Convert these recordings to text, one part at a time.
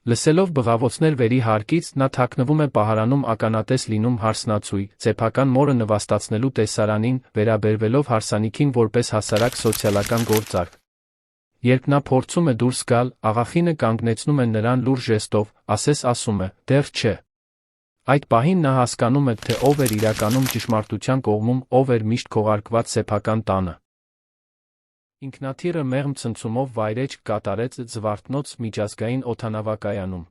Լսելով բղավոցներ վերի հարկից, նա թաքնվում է պահարանում ականատես լինում հարսնացուի, սեփական մորը նվաստացնելու տեսարանին, վերաբերվելով հարսանիքին որպես հասարակ սոցիալական գործարք։ Երբ նա փորձում է դուրս գալ, աղախինը կանգնեցնում է նրան լուրջ ժեստով, ասես ասում է. «Դեռ չէ»։ Այդ պահին նա հասկանում է, թե ով էր իրականում ճշմարտության կողմում, ով էր միշտ քողարկված սեփական տանը։ Ինքնաթիռը մեղմ ցնցումով վայրէջք կատարեց Զվարթնոց միջազգային օդանավակայանում։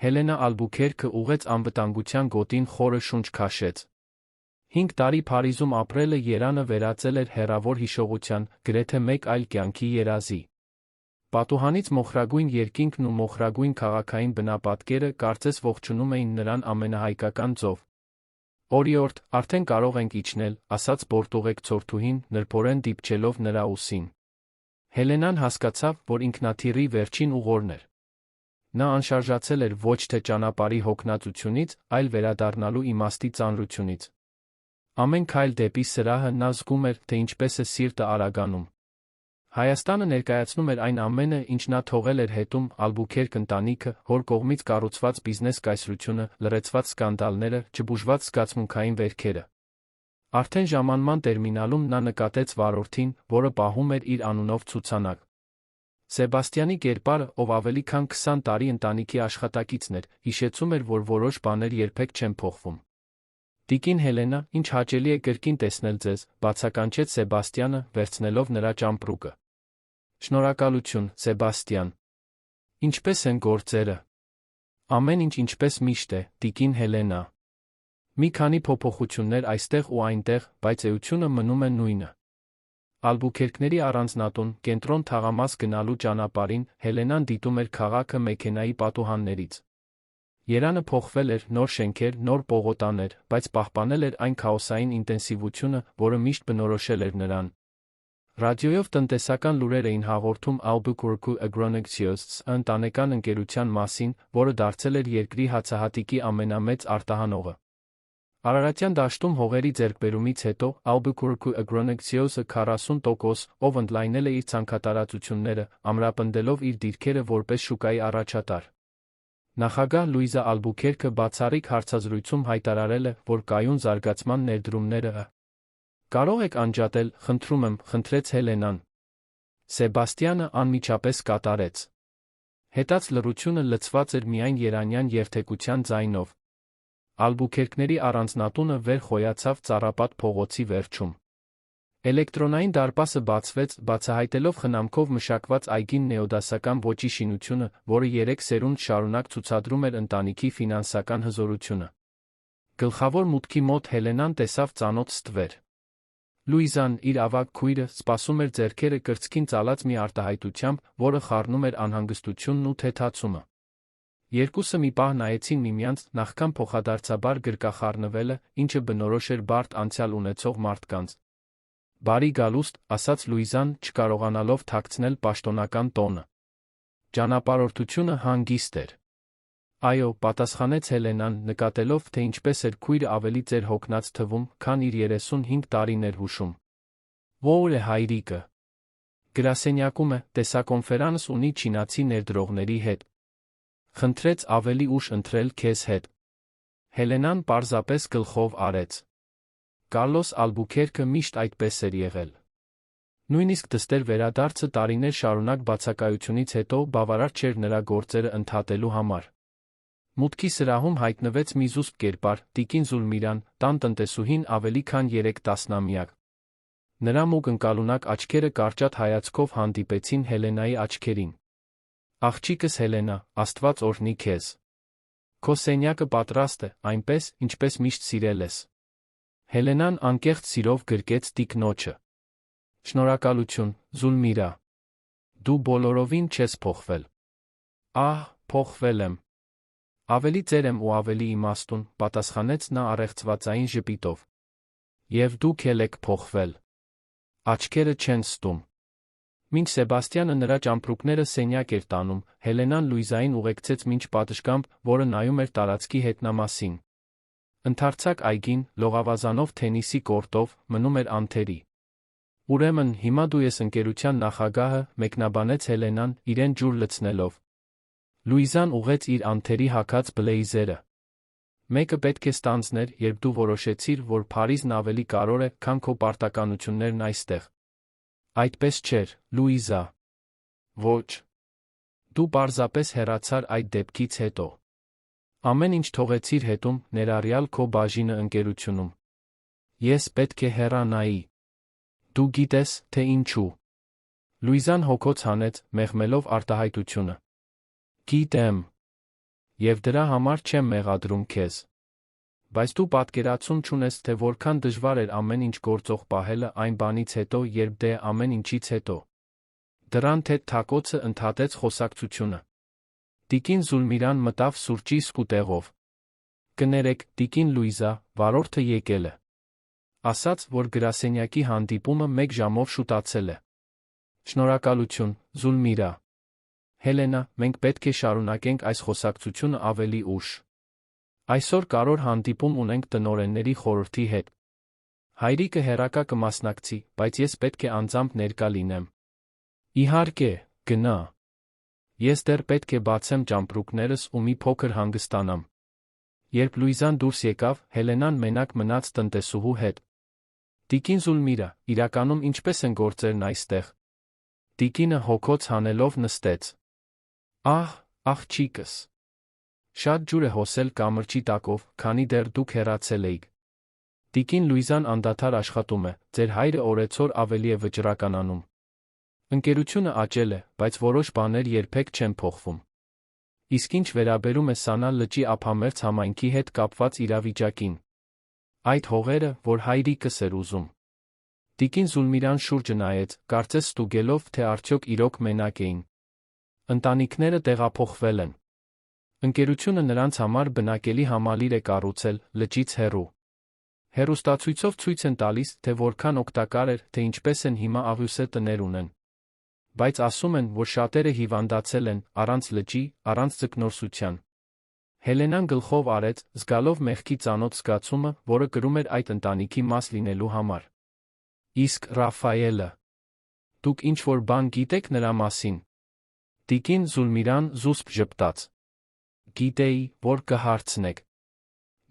Հելենա Ալբուքերքը ուղղեց անվտանգության գոտին, խորը շունչ քաշեց։ 5 տարի Փարիզում ապրելը Երանը վերածել էր հեռավոր հիշողության, գրեթե մեկ այլ կյանքի երազի։ Պատուհանից մոխրագույն երկինքն ու մոխրագույն քաղաքային բնապատկերը կարծես ողջունում էին նրան ամենահայկական ձով։ «Օրիորդ, արդեն կարող ենք իջնել», ասաց բորտուղեկ ցորթուհին, նրբորեն դիպչելով նրա ուսին։ Հելենան հասկացավ, որ ինքնաթիռի վերջին ուղորն էր։ Նա անշարժացել էր ոչ թե ճանապարհի հոգնածությունից, այլ վերադառնալու իմաստի ծանրությունից։ Ամեն քայլ դեպի սրահը նա զգում էր, թե ինչպես է սիրտը արագանում։ Հայաստանը ներկայացնում էր այն ամենը, ինչ նա թողել էր հետում, Ալբուքերկ ընտանիքը, հոր կողմից կառուցված բիզնես կայսրությունը, լռեցված սկանդալները, չբուժված զգացմունքային վերքերը։ Արդեն ժամանման տերմինալում նա նկատեց վարորդին, որը պահում էր իր անունով ցուցանակ։ Սեբաստյանի կերպարը, ով ավելի քան 20 տարի ընտանիքի աշխատակիցն էր, հիշեցում էր, որ որոշ բաներ երբեք չեն փոխվում։ «Տիկին Հելենա, ինչ հաճելի է կրկին տեսնել ձեզ», բացականչեց Սեբաստյանը, վերցնելով նրա ճամպրուկը։ «Շնորհակալություն, Սեբաստյան։ Ինչպե՞ս են գործերը»։ «Ամեն ինչ ինչպես միշտ է, տիկին Հելենա։ Մի քանի փոփոխություններ այստեղ ու այնտեղ, բայց էությունը մնում է նույնը»։ Ալբուքերկների առանձնատուն, կենտրոն թաղամաս գնալու ճանապարհին, Հելենան դիտում էր քաղաքը մեքենայի պատուհաններից։ Երանը փոխվել էր, նոր շենքեր, նոր պողոտաներ, բայց պահպանել էր այն քաոսային ինտենսիվությունը, որը միշտ բնորոշել էր նրան։ Ռադիոյով տնտեսական լուրեր էին հաղորդում Albuquerque Agronexios ընտանեկան ընկերության մասին, որը դարձել էր երկրի հացահատիկի ամենամեծ արտահանողը։ Արարատյան դաշտում հողերի ձեռքբերումից հետո Albuquerque Agronexios-ը 40%, ով ընդլայնել է իր ցանքատարածությունները, ամրապնդելով իր դիրքերը որպես շուկայի առաջատար։ Նախագահ Լուիզա Ալբուքերկը բացառիկ հարցազրույցում հայտարարել է, որ կայուն զարգացման ներդրումները կարող եք անջատել, խնդրում եմ, խնդրեց Հելենան։ Սեբաստյանը անմիջապես կատարեց։ Հետաց լռությունը լցված էր միայն երանյան երթեկության ձայնով։ Ալբուքերկների առանձնատունը վեր խոյացավ Ծառապատ փողոցի վերջում։ Էլեկտրոնային դարպասը բացվեց, բացահայտելով խնամքով մշակված այգին նեոդասական ոճի շինությունը, որը 3 սերունդ շարունակ ցուցադրում էր ընտանիքի ֆինանսական հզորությունը։ Գլխավոր մուտքի մոտ Հելենան տեսավ ծանոթ ստվեր։ Լուիզան, իր ավագ քույրը, սպասում էր ձեռքերը կրծքին ծալած մի արտահայտությամբ, որը խառնում էր անհանգստությունն ու թեթացումը։ Երկուսը մի պահ նայեցին միմյանց, նախքան փոխադարձաբար գրկախառնվելը, ինչը բնորոշ էր բարդ անցյալ ունեցող մարդկանց։ «Բարի գալուստ», ասաց Լուիզան, չկարողանալով թաքցնել պաշտոնական տոնը։ «Ճանապարհորդությունը հանգիստ էր»։ «Այո», պատասխանեց Հելենան, նկատելով, թե ինչպես էր քույրը ավելի ծեր հոգնած թվում, քան իր 35 տարիներ հուշում։ «Ո՞ր է հայրիկը»։ «Գրասենյակում է, տեսակոնֆերանս ունի չինացի ներդրողների հետ։ Խնդրեց ավելի ուշ ընտրել քեզ հետ»։ Հելենան պարզապես գլխով արեց։ Կարլոս Ալբուքերկը միշտ այդպես էր եղել։ Նույնիսկ դստեր վերադարձը տարիներ շարունակ բացակայությունից հետո բավարար չէր նրա գործերը ընդհատելու համար։ Մուտքի սրահում հայտնվեց մի զուսպ կերպար, տիկին Զուլմիրան, տան տնտեսուհին ավելի քան 3 տասնամյակ։ Նրա մուգ ընկալունակ աչքերը կարճատ հայացքով հանդիպեցին Հելենայի աչքերին։ «Աղջիկս Հելենա, Աստված օրհնի քեզ։ Քո սենյակը պատրաստ է, այնպես, ինչպես միշտ սիրել ես»։ Հելենան անկեղծ սիրով գրկեց տիկնոջը։ «Շնորհակալություն, Զուլմիրա։ Դու բոլորովին չես փոխվել»։ «Ահ, փոխվել եմ։ Ավելի ծեր եմ ու ավելի իմաստուն», պատասխանեց նա առեղծվածային ժպիտով։ «Եվ դուք էլ եք փոխվել»։ Աչքերը չեն ստում։ Մինչ Սեբաստյանը նրա ճամպրուկները սենյակ էր տանում, Հելենան Լուիզային ուղեկցեց մինչ պատշգամբ, որը նայում էր տարածքի հետնամասին։ Ընդարձակ այգին, լողավազանով թենիսի կորտով, մնում էր անթերի։ «Ուրեմն, հիմա դու ես ընկերության նախագահը», մեկնաբանեց Հելենան, իրեն ջուր լցնելով։ Լուիզան ուղղեց իր անթերի հագած բլեյզերը։ Մեկը պետք է ստանձներ, երբ դու որոշեցիր, որ Փարիզն ավելի կարևոր է, քան քո պարտականություններն այստեղ։ Այդպես չէր, Լուիզա։ Ոչ։ Դու պարզապես հեռացար այդ դեպքից հետո։ Ամեն ինչ թողեցիր հետում, ներառյալ քո բաժինը ընկերությունում։ Ես պետք է հեռանայի։ Դու գիտես, թե ինչու։ Լուիզան հոգոց հանեց, մեղմելով արտահայտությունը։ Գիտեմ։ Եվ դրա համար չեմ մեղադրում քեզ։ Բայց դու պատկերացում չունես, թե որքան դժվար էր ամեն ինչ գործող պահելը այն բանից հետո, երբ դե ամեն ինչից հետո։ Դրան թե թակոցը ընդհատեց խոսակցությունը։ Տիկին Զուլմիրան մտավ սուրճի սկուտեղով։ Կներեք, տիկին Լուիզա, վարորդը եկել է։ Ասաց, որ գրասենյակի հանդիպումը 1 ժամով շուտացել է։ Շնորհակալություն, Զուլմիրա։ Հելենա, մենք պետք է շարունակենք այս խոսակցությունը ավելի ուշ։ Այսօր կարևոր հանդիպում ունենք տնօրենների խորհրդի հետ։ Հայրիկը հեռակա կմասնակցի, բայց ես պետք է անձամբ ներկա լինեմ։ Իհարկե, գնա։ Ես դեռ պետք է բացեմ ճամպրուկներս ու մի փոքր հանգստանամ։ Երբ Լուիզան դուրս եկավ, Հելենան մենակ մնաց տնտեսուհու հետ։ Տիկին Զուլմիրա, իրականում ինչպես են գործերն այստեղ։ Տիկինը հոգոց հանելով նստեց։ Ահ, աղջիկս։ Շատ ջուր է հոսել կամրջի տակով, քանի դեռ դուք հեռացել էիք։ Տիկին Լուիզան անդադար աշխատում է, ձեր հայրը օրեցօր ավելի է վճռականանում։ Ընկերությունը աճել է, բայց որոշ բաներ երբեք չեն փոխվում։ Իսկ ինչ վերաբերում է Սանա լճի ափամերձ համայնքի հետ կապված իրավիճակին։ Այդ հողերը, որ հայրիկս էր ուզում։ Տիկին Զուլմիրան շուրջը նայեց, կարծես ստուգելով, թե արդյոք իրոք մենակ էին։ Ընտանիքները տեղափոխվել են։ Ընկերությունը նրանց համար բնակելի համալիր է կառուցել, լճից հեռու։ Հեռուստացույցով ցույց են տալիս, թե որքան օգտակար էր, թե ինչպես են հիմա աղյուսե տներ ունեն։ Բայց ասում են, որ շատերը հիվանդացել են, առանց լճի, առանց ձկնորսության։ Հելենան գլխով արեց, զգալով մեղքի ծանոթ զգացումը, որը կրում էր այդ ընտանիքի մաս լինելու համար։ Իսկ Ռաֆայելը։ Դուք ինչ-որ բան գիտեք նրա մասին։ Տիկին Զուլմիրան զուսպ ժպտաց։ Գիտեի, որ կհարցնեք։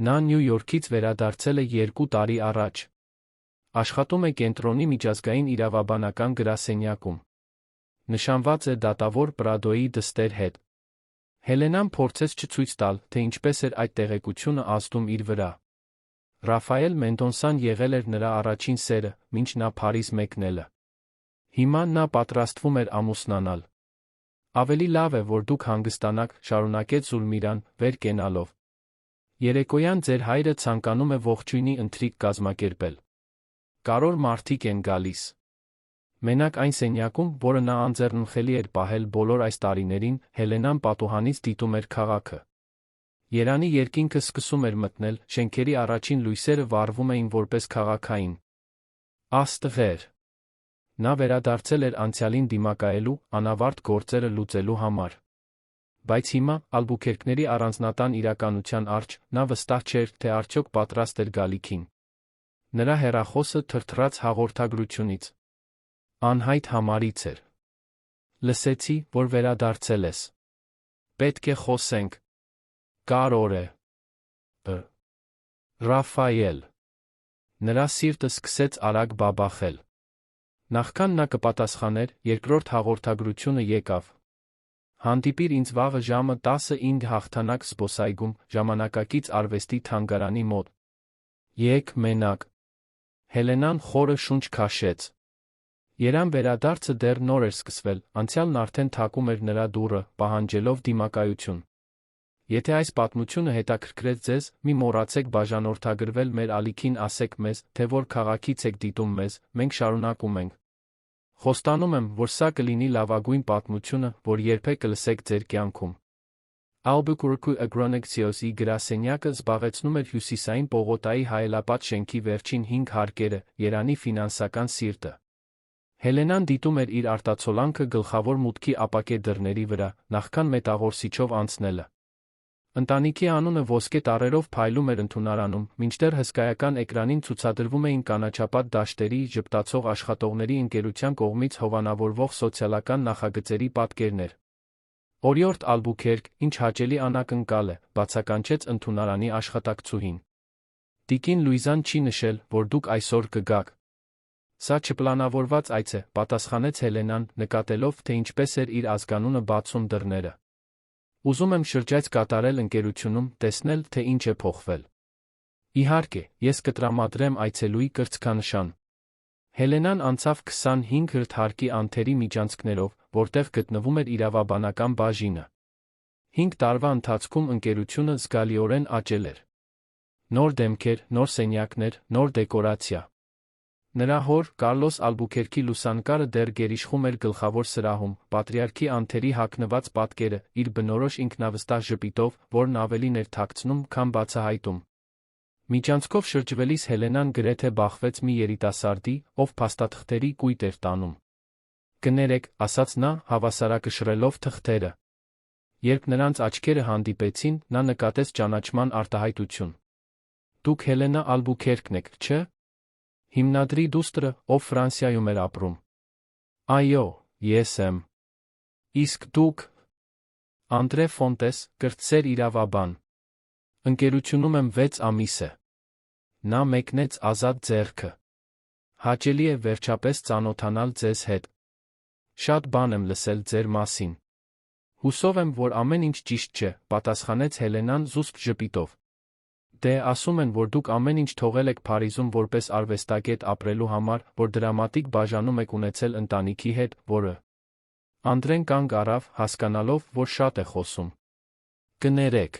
Նա Նյու Յորքից վերադարձել է 2 տարի առաջ։ Աշխատում է կենտրոնի միջազգային իրավաբանական գրասենյակում։ Նշանված է դատավոր Պրադոյի դստեր հետ։ Հելենան փորձեց չցույց տալ, թե ինչպես էր այդ տեղեկությունը ազդում իր վրա։ Ռաֆայել Մենդոնսան եղել էր նրա առաջին սերը, մինչ նա Փարիզ մեկնելը։ Հիմա նա պատրաստվում էր ամուսնանալ։ Ավելի լավ է, որ դուք հանգստանաք, շարունակեց Զուլմիրան, վեր կենալով։ Երեկոյան ձեր հայրը ցանկանում է ողջույնի ընթրիք կազմակերպել։ Կարևոր մարդիկ են գալիս։ Մենակ այն սենյակում, որը նա անձեռնմխելի էր պահել բոլոր այս տարիներին, Հելենան պատուհանից դիտում էր քաղաքը։ Երանի երկինքը սկսում էր մտնել, շենքերի առաջին լույսերը վառվում էին որպես քաղաքային։ Աստղեր։ Նա վերադարձել էր անցյալին դիմակայելու, անավարտ գործերը լուծելու համար։ Բայց հիմա, Ալբուքերկների առանձնատան իրականության առջ, նա վստահ չէր, թե արդյոք պատրաստ էր գալիքին։ Նրա հեռախոսը թրթռաց հաղորդագրությունից։ Անհայտ համարից էր։ Լսեցի, որ վերադարձել ես։ Պետք է խոսենք։ Կարոր է։ Ռաֆայել։ Նրա սիրտը սկսեց արագ բաբախել։ Նախքան նա կպատասխաներ, երկրորդ հաղորդագրությունը եկավ։ Հանդիպիր ինձ վաղը ժամը 10-ին Հաղթանակ զբոսայգում, ժամանակակից արվեստի թանգարանի մոտ։ Եկ մենակ։ Հելենան խորը շունչ քաշեց։ Երան վերադարձը դեռ նոր էր սկսվել, անցյալն արդեն թակում էր նրա դուռը, պահանջելով դիմակայություն։ Եթե այս պատմությունը հետաքրքրեց ձեզ, մի մոռացեք բաժանորդագրվել մեր ալիքին, ասեք մեզ, թե որ քաղաքից եք դիտում մեզ, մենք շարունակում ենք։ Խոստանում եմ, որ սա կլինի լավագույն պատմությունը, որ երբեք կլսեք ձեր կյանքում։ Albuquerque Agronexios-ի գրասենյակը զբաղեցնում էր հյուսիսային պողոտայի հայելապատ շենքի վերջին 5 հարկերը, Երանի ֆինանսական սիրտը։ Հելենան դիտում էր իր արտացոլանքը գլխավոր մուտքի ապակե դռների վրա, նախքան մետաղորսիչով անցնելը։ Ընտանիքի անունը ոսկե տառերով փայլում էր ընդունարանում, մինչդեռ հսկայական էկրանին ցուցադրվում էին կանաչապատ դաշտերի, ժպտացող աշխատողների ընկերության կողմից հովանավորվող սոցիալական նախագծերի պատկերներ։ Օրիորդ Ալբուքերկ, ինչ հաճելի անակնկալ է, բացականչեց ընդունարանի աշխատակցուհին։ Տիկին Լուիզան չի նշել, որ դուք այսօր կգաք։ Սա չպլանավորված այց է, պատասխանեց Հելենան, նկատելով, թե ինչպես էր իր ազգանունը բացում դռները։ Ուզում եմ շրջայց կատարել ընկերությունում, տեսնել, թե ինչ է փոխվել։ Իհարկե, ես կտրամադրեմ այցելուի կրծքանշան։ Հելենան անցավ 25 հրթարկի անթերի միջանցքներով, որտեղ գտնվում էր իրավաբանական բաժինը։ 5 տարվա ընթացքում ընկերությունը զգալիորեն աճել էր։ Նոր դեմքեր, նոր սենյակներ, նոր դեկորացիա։ Նրա հոր, Կարլոս Ալբուքերկի լուսանկարը դեռ գերիշխում էր գլխավոր սրահում, պատրիարքի անթերի հագնված պատկերը, իր բնորոշ ինքնավստահ ժպիտով, որն ավելին էր թաքցնում, քան բացահայտում։ Միջանցքով շրջվելիս Հելենան գրեթե բախվեց մի երիտասարդի, ով փաստաթղթերի կույտ էր տանում։ «Կներեք», ասաց նա, հավասարակշռելով թղթերը։ Երբ նրանց աչքերը հանդիպեցին, նա նկատեց ճանաչման արտահայտություն։ «Դուք Հելենա Ալբուքերկն եք, չէ՞։ Հիմնադրի դուստրը, ով Ֆրանսիայում էր ապրում»։ «Այո, ես եմ»։ «Իսկ դուք»։ «Անդրե Ֆոնտես, կրտսեր իրավաբան։ Ընկերությունում եմ 6 ամիս է»։ Նա մեկնեց ազատ ձեռքը։ «Հաճելի է վերջապես ծանոթանալ ձեզ հետ։ Շատ բան եմ լսել ձեր մասին»։ «Հուսով եմ, որ ամեն ինչ ճիշտ չէ», պատասխանեց Հելենան զուսպ ժպիտով։ «Դե, ասում են, որ դուք ամեն ինչ թողել եք Փարիզում որպես արվեստագետ ապրելու համար, որ դրամատիկ բաժանում եք ունեցել ընտանիքի հետ, որը…» Անդրեն կանգ առավ, հասկանալով, որ շատ է խոսում։ «Կներեք։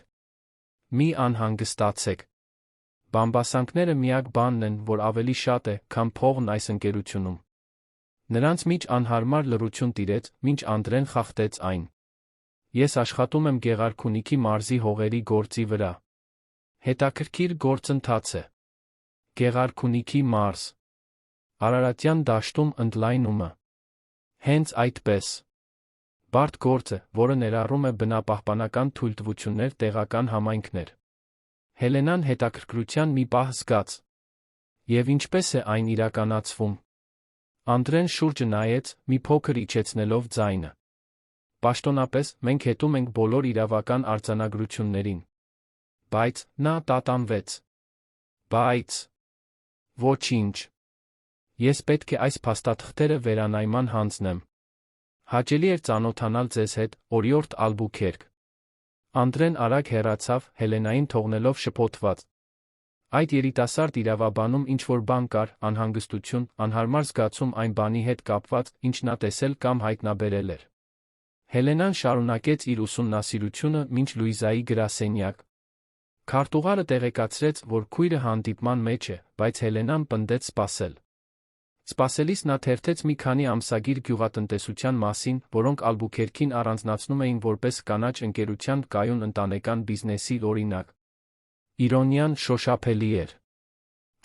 Մի անհանգստացեք։ Բամբասանքները միակ բանն են, որ ավելի շատ է, քան փողն այս ընկերությունում»։ Նրանց միջ անհարմար լռություն տիրեց, մինչ Անդրեն խախտեց այն։ «Ես աշխատում եմ Գեղարքունիքի մարզի հողերի գործի վրա։ Հետաքրքիր գործընթաց է։ Գեղարքունիքի մարզ։ Արարատյան դաշտում ընդլայնումը։ Հենց այդպես։ Բարդ գործ է, որը ներառում է բնապահպանական թույլտվություններ, տեղական համայնքներ»։ Հելենան հետաքրքրության մի պահ զգաց։ «Եվ ինչպես է այն իրականացվում»։ Անդրեն շուրջը նայեց, մի փոքր իջեցնելով ձայնը։ «Պաշտոնապես, մենք հետում ենք բոլոր իրավական արձանագրություններին»։ Բայց նա տատանվեց։ «Բայց…» «Ոչինչ։ Ես պետք է այս փաստաթղթերը վերանայման հանձնեմ»։ «Հաճելի էր ծանոթանալ ձեզ հետ, օրիորդ Ալբուքերկ»։ Անդրեն արագ հեռացավ, Հելենային թողնելով շփոթված։ Այդ երիտասարդ իրավաբանում ինչ-որ բան կար, անհանգստություն, անհարմար զգացում այն բանի հետ կապված, ինչ նա տեսել կամ հայտնաբերել էր։ Հելենան շարունակեց իր ուսումնասիրությունը մինչ Լուիզայի գրասենյակ։ Քարտուղարը տեղեկացրեց, որ քույրը հանդիպման մեջ է, բայց Հելենան պնդեց սպասել։ Սպասելիս նա թերթեց մի քանի ամսագիր գյուղատնտեսության մասին, որոնք Ալբուքերկին առանձնացնում էին որպես կանաչ ընկերության կայուն ընտանեկան բիզնեսի օրինակ։ Իրոնիան շոշափելի էր։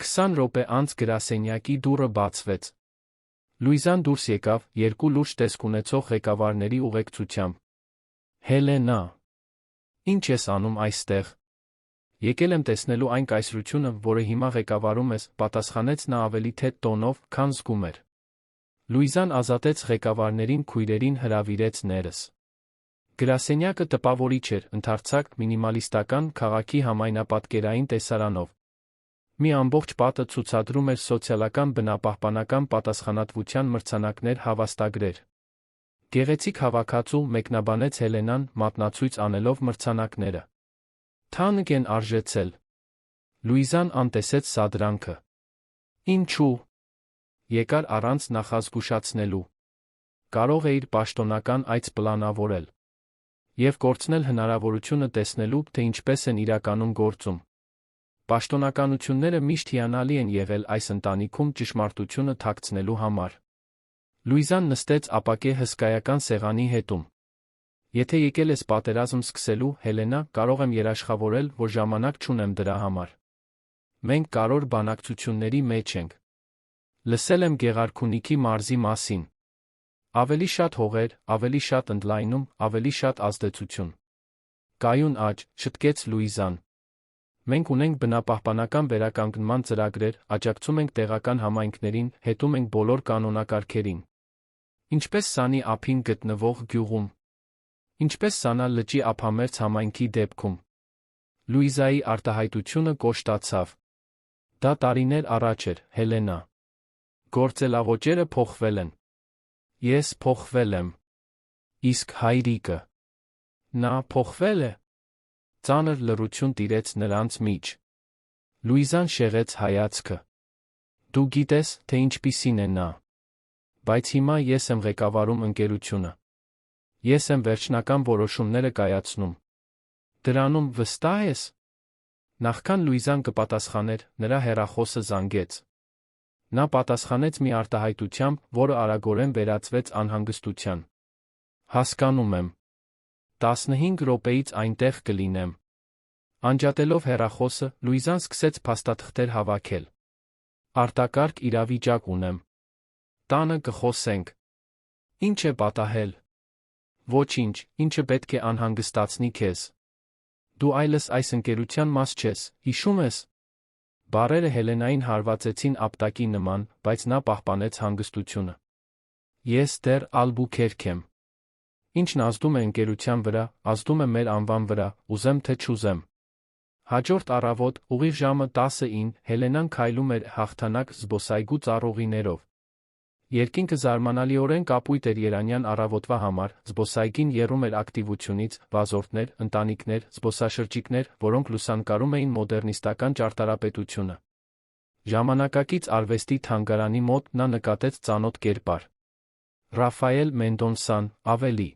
20 րոպե անց գրասենյակի դուռը բացվեց։ Լուիզան դուրս եկավ, երկու լուրջ տեսք ունեցող ղեկավարների ուղեկցությամբ։ «Հելենա, ի՞նչ ես անում այստեղ»։ «Եկել եմ տեսնելու այն կայսրությունը, որը հիմա ղեկավարում ես», պատասխանեց նա ավելի թեթ տոնով, քան զգում էր։ Լուիզան ազատեց ղեկավարներին, քույրերին հրավիրեց ներս։ Գրասենյակը տպավորիչ էր, ընդարձակ, մինիմալիստական, քաղաքի համայնապատկերային տեսարանով։ Մի ամբողջ պատը ցուցադրում էր սոցիալական բնապահպանական պատասխանատվության մրցանակներ, հավաստագրեր։ Գեղեցիկ հավաքածու, մեկնաբանեց Հելենան, մատնացույց անելով մրցանակները։ Թանկ են արժեցել։ Լուիզան անտեսեց սադրանքը։ Ինչու՞։ Եկար առանց նախազգուշացնելու։ Կարող էիր պաշտոնական այց պլանավորել։ Եվ կորցնել հնարավորությունը տեսնելու, թե ինչպես են իրականում գործում։ Պաշտոնականությունները միշտ հիանալի են եղել այս ընտանիքում ճշմարտությունը թաքցնելու համար։ Լուիզան նստեց ապակե հսկայական սեղանի հետում։ Եթե եկել ես պատերազմ սկսելու, Հելենա, կարող եմ երաշխավորել, որ ժամանակ չունեմ դրա համար։ Մենք կարևոր բանակցությունների մեջ ենք։ Լսել եմ Գեղարքունիքի մարզի մասին։ Ավելի շատ հողեր, ավելի շատ ընդլայնում, ավելի շատ ազդեցություն։ Կայուն աճ, շտկեց Լուիզան։ Մենք ունենք բնապահպանական վերականգնման ծրագրեր, աջակցում ենք տեղական համայնքներին, հետում ենք բոլոր կանոնակարգերին։ Ինչպես Սանի ափին գտնվող գյուղում։ Ինչպես Սանալ լճի ափամերձ համայնքի դեպքում։ Լուիզայի արտահայտությունը կոշտացավ։ Դա տարիներ առաջ էր, Հելենա։ Գործելավոճերը փոխվել են։ Ես փոխվել եմ։ Իսկ հայրիկը։ Նա փոխվել է։ Ծանր լռություն տիրեց նրանց միջ։ Լուիզան շեղեց հայացքը։ Դու գիտես, թե ինչպիսին է նա։ Բայց հիմա ես եմ ղեկավարում ընկերությունը։ Ես եմ վերջնական որոշումները կայացնում։ Դրանում վստահ ես։ Նախքան Լուիզան կպատասխաներ, նրա հեռախոսը զանգեց։ Նա պատասխանեց մի արտահայտությամբ, որը արագորեն վերածվեց անհանգստության։ Հասկանում եմ։ 15 րոպեից այնտեղ կլինեմ։ Անջատելով հեռախոսը, Լուիզան սկսեց փաստաթղթեր հավաքել։ Արտակարգ իրավիճակ ունեմ։ Տանը կխոսենք։ Ինչ է պատահել։ Ոչինչ, ինչը պետք է անհանգստացնի քեզ։ Դու այլս այս ընկերության մաս չես, հիշում ես։ Բառերը Հելենային հարվածեցին ապտակի նման, բայց նա պահպանեց հանգստությունը։ Ես դեռ Ալբուքերկ եմ։ Ինչն ազդում է ընկերության վրա, ազդում է մեր անվան վրա, ուզեմ թե չուզեմ։ Հաջորդ առավոտ, ուղիղ ժամը 10-ին, Հելենան քայլում էր հաղթանակ զբոսայգու ծառուղիներով։ Երկինքը զարմանալիորեն կապույտ էր երանյան առավոտվա համար, զբոսայգին եռում էր ակտիվությունից, վազորդներ, ընտանիքներ, զբոսաշրջիկներ, որոնք լուսանկարում էին մոդեռնիստական ճարտարապետությունը։ Ժամանակակից արվեստի թանգարանի մոտ նա նկատեց ծանոթ կերպար։ Ռաֆայել Մենդոնսան, ավելի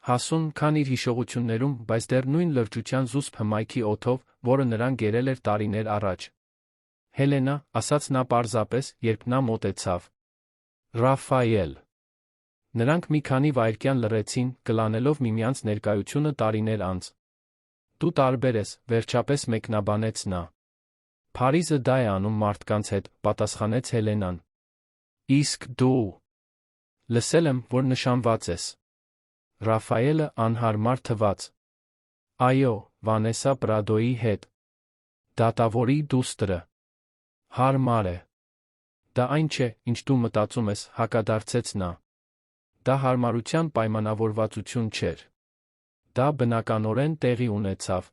հասուն, քան իր հիշողություններում, բայց դեռ նույն լրջության զուսպ հմայքի օդով, որը նրան գերել էր տարիներ առաջ։ Հելենա, ասաց նա պարզապես, երբ նա մոտեցավ։ Ռաֆայել։ Նրանք մի քանի վայրկյան լռեցին, կլանելով միմյանց ներկայությունը տարիներ անց։ Դու տարբեր ես, վերջապես մեկնաբանեց նա։ Փարիզը դա է անում մարդկանց հետ, պատասխանեց Հելենան։ Իսկ դու։ Լսել եմ, որ նշանված ես։ Ռաֆայելը անհարմար թվաց։ Այո, Վանեսա Պրադոյի հետ։ Դատավորի դուստրը։ Հարմար է։ Դա այն չէ, ինչ դու մտածում ես, հակադարձեց նա։ Դա հարմարության պայմանավորվածություն չէր։ Դա բնականորեն տեղի ունեցավ։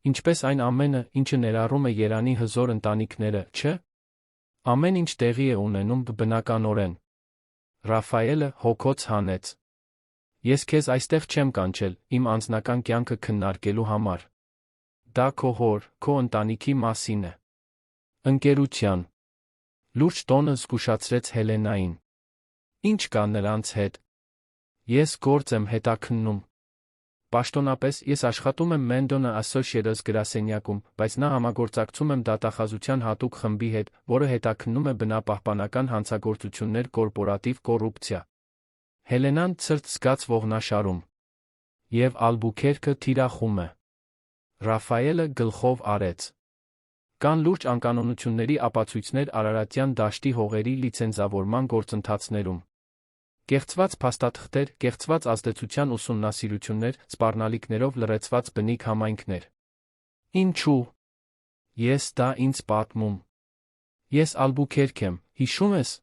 Ինչպես այն ամենը, ինչը ներառում է երանի հզոր ընտանիքները, չէ՞։ Ամեն ինչ տեղի է ունենում բնականորեն։ Ռաֆայելը հոգոց հանեց։ Ես քեզ այստեղ չեմ կանչել, իմ անձնական կյանքը քննարկելու համար։ Դա քո հոր, քո ընտանիքի մասին է։ Ընկերության։ Լուրջ տոնը զգուշացրեց Հելենային։ Ինչ կա նրանց հետ։ Ես գործ եմ հետաքննում։ Պաշտոնապես ես աշխատում եմ Mendon Associates գրասենյակում, բայց նա համագործակցում եմ դատախազության հատուկ խմբի հետ, որը հետաքննում է բնապահպանական հանցագործություններ, կորպորատիվ կոռուպցիա։ Հելենան ցրտ զգաց ողնաշարում։ Եվ Ալբուքերկը թիրախում է։ Ռաֆայելը գլխով արեց։ Կան լուրջ անկանոնությունների ապացույցներ Արարատյան դաշտի հողերի լիցենզավորման գործընթացներում։ Կեղծված փաստաթղթեր, կեղծված ազդեցության ուսումնասիրություններ, սպառնալիքներով լրացված բնիկ համայնքներ։ Ինչու։ Ես դա ինձ պատմում։ Ես Ալբուքերկ եմ, հիշում ես։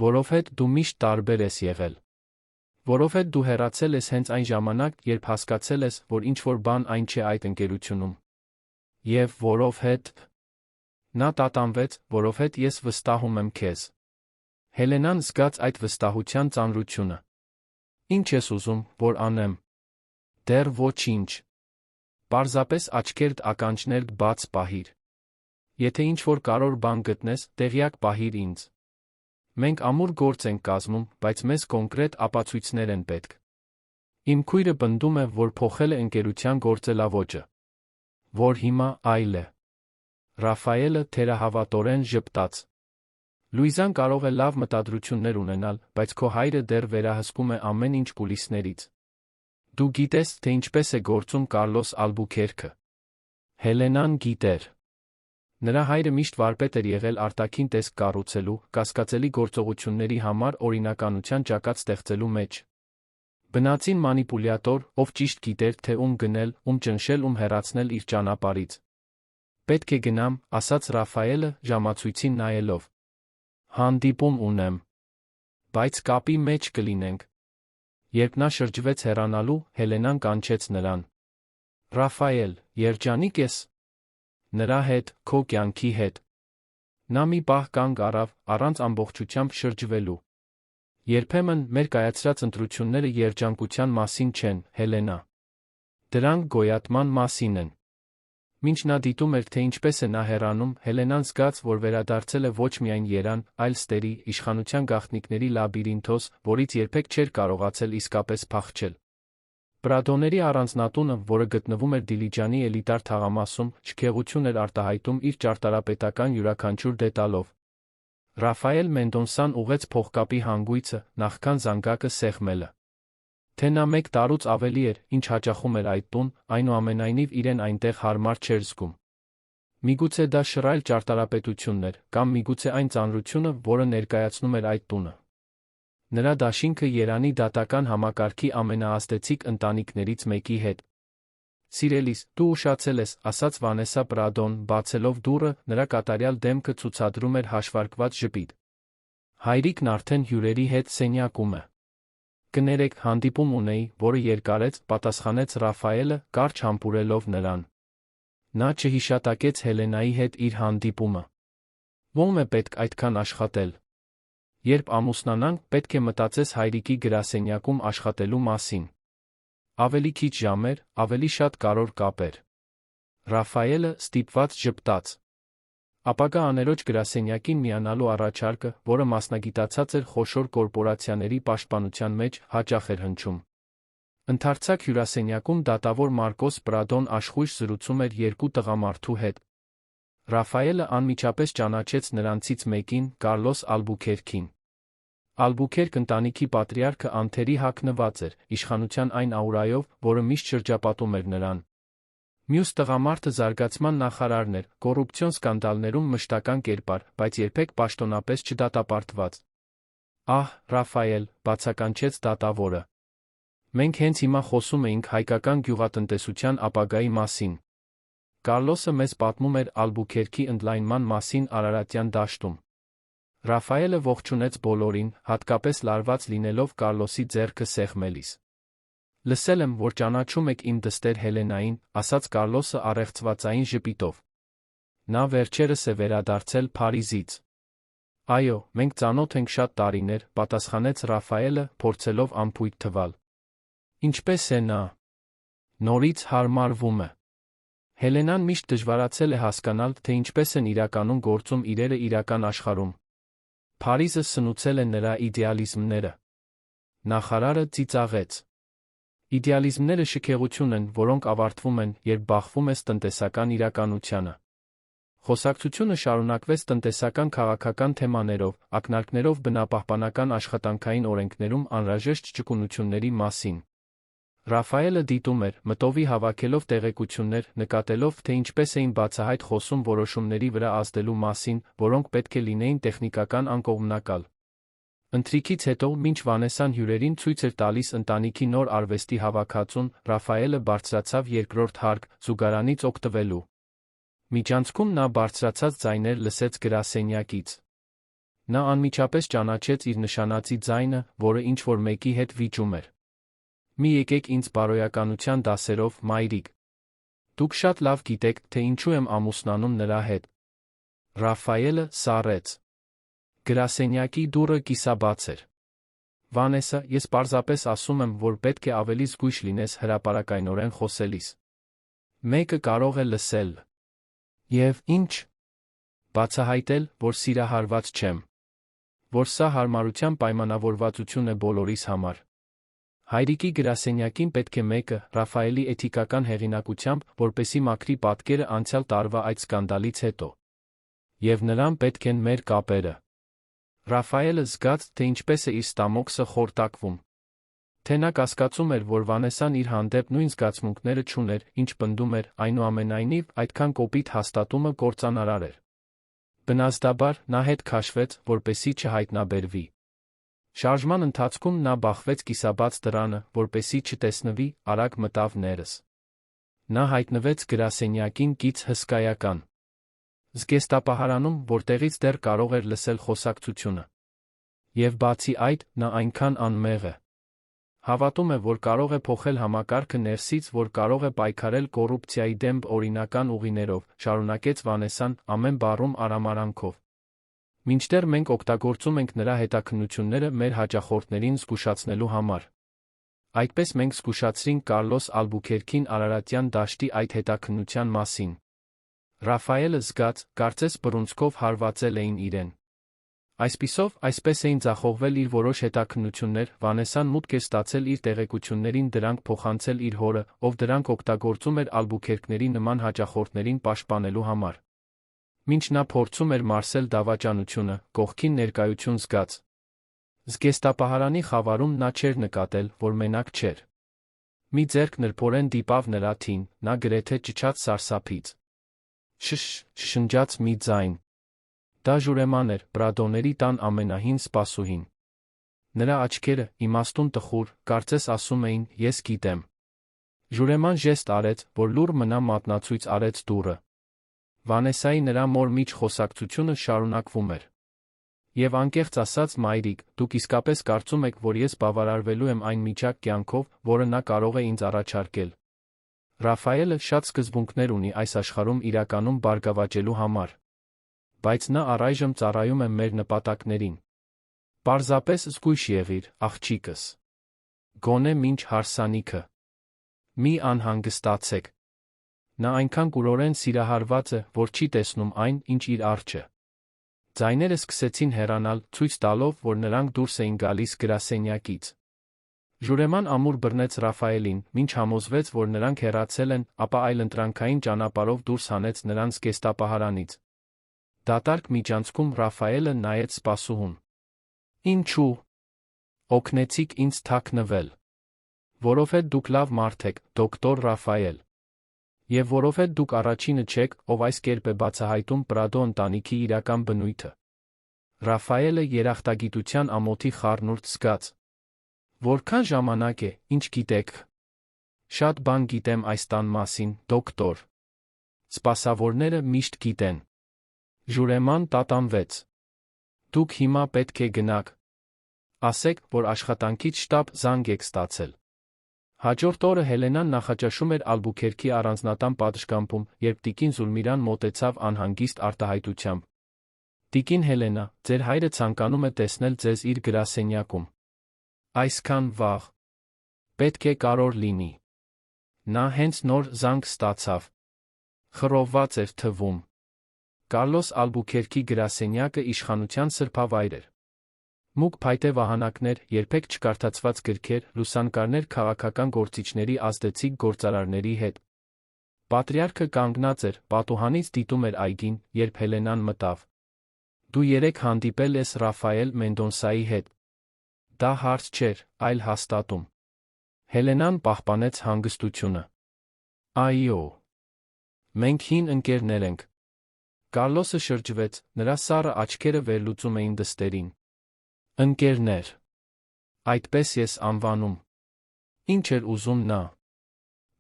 Որովհետև դու միշտ տարբեր ես եղել։ Որովհետև դու հեռացել ես հենց այն ժամանակ, երբ հասկացել ես, որ ինչ-որ բան այն չէ այդ ընկերությունում։ Եվ որովհետև նա տատանվեց, որովհետև ես վստահում եմ քեզ։ Հելենան զգաց այդ վստահության ծանրությունը։ Ինչ ես ուզում, որ անեմ։ Դեռ ոչինչ։ Պարզապես աչքերդ ականջներդ բաց պահիր։ Եթե ինչ-որ կարևոր բան գտնես, տեղյակ պահիր ինձ։ Մենք ամուր գործ ենք կազմում, բայց մեզ կոնկրետ ապացույցներ են պետք։ Իմ քույրը պնդում է, որ փոխել է ընկերության գործելավոճը։ Որ հիմա այլ է։ Ռաֆայելը թերահավատորեն ժպտաց։ Լուիզան կարող է լավ մտադրություններ ունենալ, բայց քո հայրը դեռ վերահսկում է ամեն ինչ կուլիսներից։ Դու գիտես, թե ինչպես է գործում Կարլոս Ալբուքերկը։ Հելենան գիտեր։ Նրա հայրը միշտ վարպետ էր եղել արտաքին տեսք կառուցելու, կասկածելի գործողությունների համար օրինականության ճակատ ստեղծելու մեջ։ Բնածին մանիպուլյատոր, ով ճիշտ գիտեր, թե ում գնել, ում ճնշել, ում հեռացնել իր ճանապարհից։ Պետք է գնամ, ասաց Ռաֆայելը, ժամացույցին նայելով։ Հանդիպում ունեմ։ Բայց կապի մեջ կլինենք։ Երբ նա շրջվեց հեռանալու, Հելենան կանչեց նրան. «Ռաֆայել, երջանիկ ես»։ Նրա հետ, քո կյանքի հետ։ Նա մի պահ կանգ առավ, առանց ամբողջությամբ շրջվելու։ Երբեմն մեր կայացրած ընտրությունները երջանկության մասին չեն, Հելենա։ Դրանք գոյատման մասին են։ Մինչ նա դիտում էր, թե ինչպես է նա հեռանում, Հելենան զգաց, որ վերադարձել է ոչ միայն երան, այլ ստերի, իշխանության գաղտնիքների լաբիրինթոս, որից երբեք չէր կարողացել իսկապես փախչել։ Պրադոների առանձնատունը, որը գտնվում էր Դիլիջանի էլիտար թաղամասում, շքեղություն էր արտահայտում իր ճարտարապետական յուրաքանչյուր դետալով։ Ռաֆայել Մենդոնսան ուղղեց փողկապի հանգույցը, նախքան զանգակը սեղմելը։ Թե նա 1 տարուց ավելի էր, ինչ հաճախում էր այդ տուն, այնուամենայնիվ իրեն այնտեղ հարմար չէր զգում։ Միգուցե դա շռայլ ճարտարապետությունն էր, կամ միգուցե այն ծանրությունը, որը ներկայացնում էր այդ տունը։ Նրա դաշինքը Երանի դատական համակարգի ամենաազդեցիկ ընտանիքներից մեկի հետ։ «Սիրելիս, դու ուշացել ես», ասաց Վանեսա Պրադոն, բացելով դուռը, նրա կատարյալ դեմքը ցուցադրում էր հաշվարկված ժպիտ։ «Հայրիկն արդեն հյուրերի հետ սենյակում է»։ «Կներեք, հանդիպում ունեի, որը երկարեց», պատասխանեց Ռաֆայելը, կարճ համբուրելով նրան։ Նա չհիշատակեց Հելենայի հետ իր հանդիպումը։ Ո՞ւմ է պետք այդքան աշխատել։ Երբ ամուսնանանք, պետք է մտածես հայրիկի գրասենյակում աշխատելու մասին։ Ավելի քիչ ժամեր, ավելի շատ կարևոր կապեր։ Ռաֆայելը ստիպված ժպտաց։ Ապագա աներոջ գրասենյակին միանալու առաջարկը, որը մասնագիտացած էր խոշոր կորպորացիաների պաշտպանության մեջ, հաճախ էր հնչում։ Ընդարձակ հյուրասենյակում դատավոր Մարկոս Պրադոն աշխույժ զրուցում էր 2 տղամարդու հետ։ Ռաֆայելը անմիջապես ճանաչեց նրանցից մեկին, Կարլոս Ալբուքերքին։ Ալբուքերկ ընտանիքի պատրիարքը անթերի հագնված էր, իշխանության այն աուրայով, որը միշտ շրջապատում էր նրան։ Մյուս տղամարդը զարգացման նախարարն էր, կոռուպցիոն սկանդալներում մշտական կերպար, բայց երբեք պաշտոնապես չդատապարտված։ «Ահ, Ռաֆայել», բացականչեց դատավորը։ «Մենք հենց հիմա խոսում էինք հայկական գյուղատնտեսության ապագայի մասին։ Կարլոսը մեզ պատմում էր Ալբուքերքի ընդլայնման մասին Արարատյան դաշտում»։ Ռաֆայելը ողջունեց բոլորին, հատկապես լարված լինելով Կարլոսի ձեռքը սեղմելիս։ «Լսել եմ, որ ճանաչում եք իմ դստեր Հելենային», ասաց Կարլոսը առեղծվածային ժպիտով։ Նա վերջերս է վերադարձել Փարիզից։ «Այո, մենք ծանոթ ենք շատ տարիներ», պատասխանեց Ռաֆայելը, փորձելով անփույթ թվալ։ «Ինչպես է նա»։ Նորից հարմարվում է։ Հելենան միշտ դժվարացել է հասկանալ, թե ինչպես են իրականում գործում իրերը իրական աշխարհում։ Փարիզը սնուցել է նրա իդեալիզմները։ Նախարարը ծիծաղեց։ Իդեալիզմները շքեղություն են, որոնք ավարտվում են, երբ բախվում ես տնտեսական իրականությանը։ Խոսակցությունը շարունակվեց տնտեսական քաղաքական թեմաներով, ակնարկներով բնապահպանական աշխատանքային օրենքներում անհրաժեշտ ճկունությունների մասին։ Ռաֆայելը դիտում էր, մտովի հավաքելով տեղեկություններ, նկատելով, թե ինչպես էին բացահայտ խոսում որոշումների վրա ազդելու մասին, որոնք պետք է լինեին տեխնիկական անկողմնակալ։ Ընթրիքից հետո, մինչ Վանեսան հյուրերին ցույց էր տալիս ընտանիքի նոր արվեստի հավաքածուն, Ռաֆայելը բարձրացավ երկրորդ հարկ, զուգարանից օգտվելու։ Միջանցքում նա բարձրացած ձայներ լսեց գրասենյակից։ Նա անմիջապես ճանաչեց իր նշանածի ձայնը, որը ինչ-որ մեկի հետ վիճում էր։ «Մի եկեք ինձ բարոյականության դասերով, մայրիկ։ Դուք շատ լավ գիտեք, թե ինչու եմ ամուսնանում նրա հետ»։ Ռաֆայելը սառեց։ Գրասենյակի դուռը կիսաբաց էր։ «Վանեսա, ես պարզապես ասում եմ, որ պետք է ավելի զգույշ լինես հրապարակայնորեն խոսելիս։ Մեկը կարող է լսել։ Եվ ինչ։ Բացահայտել, որ սիրահարված չեմ։ Որ սա հարմարության պայմանավորվածություն է բոլորիս համար։ Հայրիկի գրասենյակին պետք է մեկը, Ռաֆայելի էթիկական հեղինակությամբ, որպեսի մաքրի պատկերը անցյալ տարվա այդ սկանդալից հետո։ Եվ նրան պետք են մեր կապերը»։ Ռաֆայելը զգաց, թե ինչպես է իր ստամոքսը խորտակվում։ Թե նա կասկածում էր, որ Վանեսան իր հանդեպ նույն զգացմունքները չուներ, ինչ պնդում էր, այնուամենայնիվ, այդքան կոպիտ հաստատումը կործանարար էր։ Բնազդաբար, նա հետ քաշվեց, որպեսզի չհայտնաբերվի։ Շարժման ընթացքում նա բախվեց կիսաբաց դռանը, որպեսզի չտեսնվի, արագ մտավ ներս։ Նա հայտնվեց գրասենյակին կից հսկայական զգեստապահարանում, որտեղից դեռ կարող էր լսել խոսակցությունը։ Եվ բացի այդ, նա այնքան անմեղ է։ Հավատում է, որ կարող է փոխել համակարգը ներսից, որ կարող է պայքարել կոռուպցիայի դեմ օրինական ուղիներով, շարունակեց Վանեսան, ամեն բառում արամարանքով։ Մինչդեռ մենք օգտագործում ենք նրա հետաքննությունները մեր հաճախորդներին զգուշացնելու համար։ Այդպես մենք զգուշացրինք Կարլոս Ալբուքերքին Արարատյան դաշտի այդ հետաքննության մասին։ Ռաֆայելը զգաց, կարծես բռունցքով հարվածել էին իրեն։ Այսպիսով, այսպես էին ձախողվել իր որոշ հետաքննություններ, Վանեսան մուտք էր ստացել իր տեղեկություններին դրանք փոխանցել իր հորը, ով դրանք օգտագործում էր Ալբուքերքների նման հաճախորդներին պաշտպանելու համար։ Մինչ նա փորձում էր մարսել դավաճանությունը, կողքին ներկայություն զգաց։ Զգեստապահարանի խավարում նա չէր նկատել, որ մենակ չէր։ Մի ձեռք նրբորեն դիպավ նրա թին, նա գրեթե ճչաց սարսափից։ Շշշնջաց մի ձայն։ Դա Ժուրեման էր, Պրադոների տան ամենահին սպասուհին։ Նրա աչքերը, իմաստուն տխուր, կարծես ասում էին, ես գիտեմ։ Ժուրեման ժեստ արեց, որ լուռ մնա մատնացույց արեց դուռը։ Վանեսայի նրա մոր միջ խոսակցությունը շարունակվում էր։ Եվ անկեղծ ասած, մայրիկ, դուք իսկապես կարծում եք, որ ես բավարարվելու եմ այն միջակ կյանքով, որը նա կարող է ինձ առաջարկել։ Ռաֆայելը շատ սկզբունքներ ունի այս աշխարհում իրականում բարգավաճելու համար։ Բայց նա առայժմ ծառայում է մեր նպատակներին։ Պարզապես զգույշ եղիր, աղջիկս։ Գոնե մինչ հարսանիքը։ Մի անհանգստացեք։ Նա այնքան կուրորեն սիրահարված է, որ չի տեսնում այն, ինչ իր առջ է։ Ձայները սկսեցին հեռանալ, ցույց տալով, որ նրանք դուրս էին գալիս գրասենյակից։ Ժուրեման ամուր բռնեց Ռաֆայելին, մինչ համոզվեց, որ նրանք հեռացել են, ապա այլընտրանքային ճանապարհով դուրս հանեց նրան զգեստապահարանից։ Դատարկ միջանցքում Ռաֆայելը նայեց սպասուհուն։ Ինչու՞։ Օգնեցիք ինձ թաքնվել։ Որովհետև դուք լավ մարդ եք, դոկտոր Ռաֆայել։ Եվ որովհետև դուք առաջինը չեք, ով այս կերպ է բացահայտում Պրադո ընտանիքի իրական բնույթը։ Ռաֆայելը երախտագիտության ամոթի խառնուրդ զգաց։ Որքան ժամանակ է, ինչ գիտեք։ Շատ բան գիտեմ այս տան մասին, դոկտոր։ Սպասավորները միշտ գիտեն։ Ժուրեման տատանվեց։ Դուք հիմա պետք է գնաք։ Ասեք, որ աշխատանքից շտապ զանգ եք ստացել։ Հաջորդ օրը Հելենան նախաճաշում էր Ալբուքերքի առանձնատան պատշգամբում, երբ տիկին Զուլմիրան մոտեցավ անհանգիստ արտահայտությամբ։ Տիկին Հելենա, ձեր հայրը ցանկանում է տեսնել ձեզ իր գրասենյակում։ Այսքան վաղ։ Պետք է կարոր լինի։ Նա հենց նոր զանգ ստացավ։ Խռովված էր թվում։ Կարլոս Ալբուքերքի գրասենյակը իշխանության սրբավայր էր։ Մուգ փայտե վահանակներ, երբեք չկարդացված գրքեր, լուսանկարներ քաղաքական գործիչների ազդեցիկ գործարարների հետ։ Պատրիարքը կանգնած էր, պատուհանից դիտում էր այգին, երբ Հելենան մտավ։ Դու երեկ հանդիպել ես Ռաֆայել Մենդոնսայի հետ։ Դա հարց չէր, այլ հաստատում։ Հելենան պահպանեց հանգստությունը։ Այո։ Մենք հին ընկերներ ենք։ Կարլոսը շրջվեց, նրա սառը աչքերը վերլուծում էին դստերին։ Ընկերներ։ Այդպես ես անվանում։ Ինչ էր ուզում նա։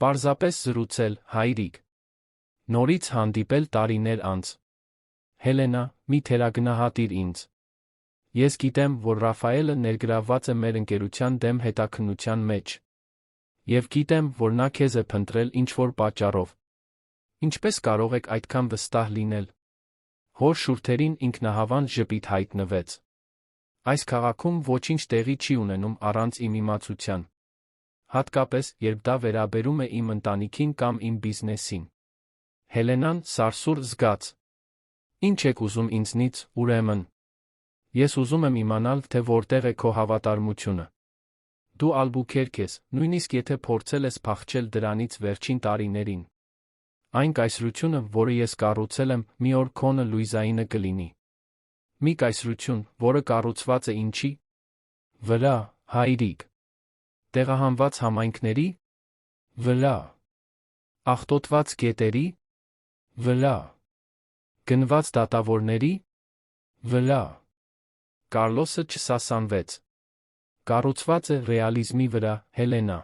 Պարզապես զրուցել, հայրիկ։ Նորից հանդիպել տարիներ անց։ Հելենա, մի թերագնահատիր ինձ։ Ես գիտեմ, որ Ռաֆայելը ներգրավված է մեր ընկերության դեմ հետաքննության մեջ։ Եվ գիտեմ, որ նա քեզ է փնտրել ինչ-որ պատճառով։ Ինչպես կարող եք այդքան վստահ լինել։ Հոր շուրթերին ինքնահավան ժպիտ հայտնվեց։ Այս քաղաքում ոչինչ տեղի չի ունենում առանց իմ իմացության։ Հատկապես, երբ դա վերաբերում է իմ ընտանիքին կամ իմ բիզնեսին։ Հելենան սարսուռ զգաց։ Ինչ եք ուզում ինձնից, ուրեմն։ Ես ուզում եմ իմանալ, թե որտեղ է քո հավատարմությունը։ Դու Ալբուքերք ես, նույնիսկ եթե փորձել ես փախչել դրանից վերջին տարիներին։ Այն կայսրությունը, որը ես կառուցել եմ, մի օր քոնը Լուիզայինը կլինի։ Մի կայսրություն, որը կառուցված է ինչի վրա, հայրիկ։ Տեղահանված համայնքների վրա։ Աղտոտված գետերի վրա։ Գնված դատավորների վրա։ Կարլոսը չսասանվեց։ Կառուցված է ռեալիզմի վրա, Հելենա։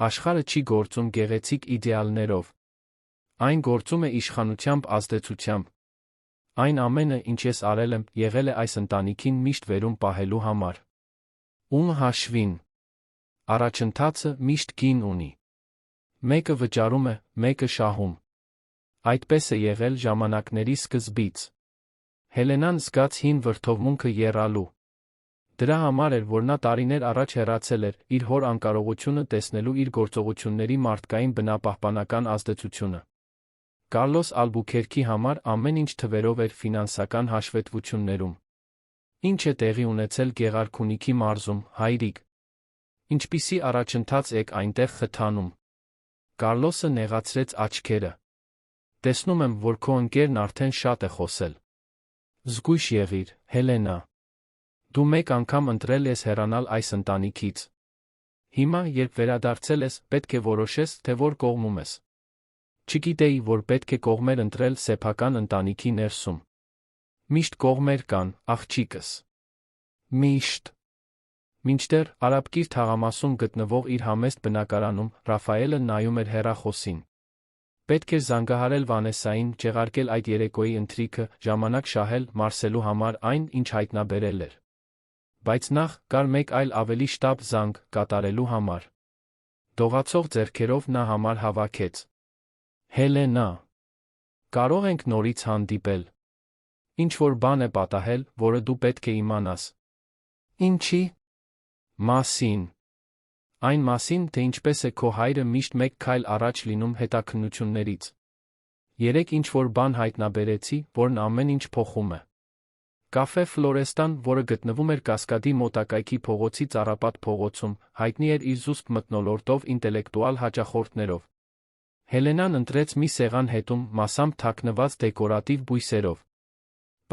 Աշխարհը չի գործում գեղեցիկ իդեալներով։ Այն գործում է իշխանությամբ ազդեցությամբ։ Այն ամենը, ինչ ես արել եմ, եղել է այս ընտանիքին միշտ վերում պահելու համար։ Ում հաշվին։ Առաջընթացը միշտ գին ունի։ Մեկը վճարում է, մեկը շահում։ Այդպես է եղել ժամանակների սկզբից։ Հելենան զգաց հին վրդովմունքը եռալու։ Դրա համար էր, որ նա տարիներ առաջ հեռացել էր իր հոր անկարողությունը տեսնելու իր գործողությունների մարդկային բնապահպանական ազդեցությունը։ Կարլոս Ալբուքերքի համար ամեն ինչ թվերով էր ֆինանսական հաշվետվություններում։ Ինչ է տեղի ունեցել Գեղարքունիքի մարզում, հայրիկ։ Ինչպիսի առաջընթաց եք այնտեղ խթանում։ Կարլոսը նեղացրեց աչքերը։ Տեսնում եմ, որ քո ընկերն արդեն շատ է խոսել։ Զգույշ եղիր, Հելենա։ Դու մեկ անգամ ընտրել ես հեռանալ այս ընտանիքից։ Հիմա, երբ վերադարձել ես, պետք է որոշես, թե որ կողմում ես։ Չգիտեի, որ պետք է կողմեր ընտրել սեփական ընտանիքի ներսում։ Միշտ կողմեր կան, աղջիկս։ Միշտ։ Մինչդեռ Արաբկիր թաղամասում գտնվող իր համեստ բնակարանում Ռաֆայելը նայում էր հեռախոսին։ Պետք էր զանգահարել Վանեսային, չեղարկել այդ երեկոյի ընթրիքը, ժամանակ շահել Մարսելու համար այն, ինչ հայտնաբերել էր։ Բայց նախ կար մեկ այլ ավելի շտապ զանգ կատարելու համար։ Դողացող ձեռքերով նա համար հավաքեց։ Հելենա, կարող ենք նորից հանդիպել։ Ինչ-որ բան է պատահել, որը դու պետք է իմանաս։ Ինչի՞ մասին։ Այն մասին, թե ինչպես է քո հայրը միշտ մեկ քայլ առաջ լինում հետաքննություններից։ Երեկ ինչ-որ բան հայտնաբերեցի, որն ամեն ինչ փոխում է։ Կաֆե Ֆլորեստան, որը գտնվում էր Կասկադի մոտակայքի փողոցի Ծառապատ փողոցում, հայտնի էր իր զուսպ մթնոլորտով ինտելեկտուալ հաճախորդներով։ Հելենան ընտրեց մի սեղան հետում, մասամբ թաքնված դեկորատիվ բույսերով։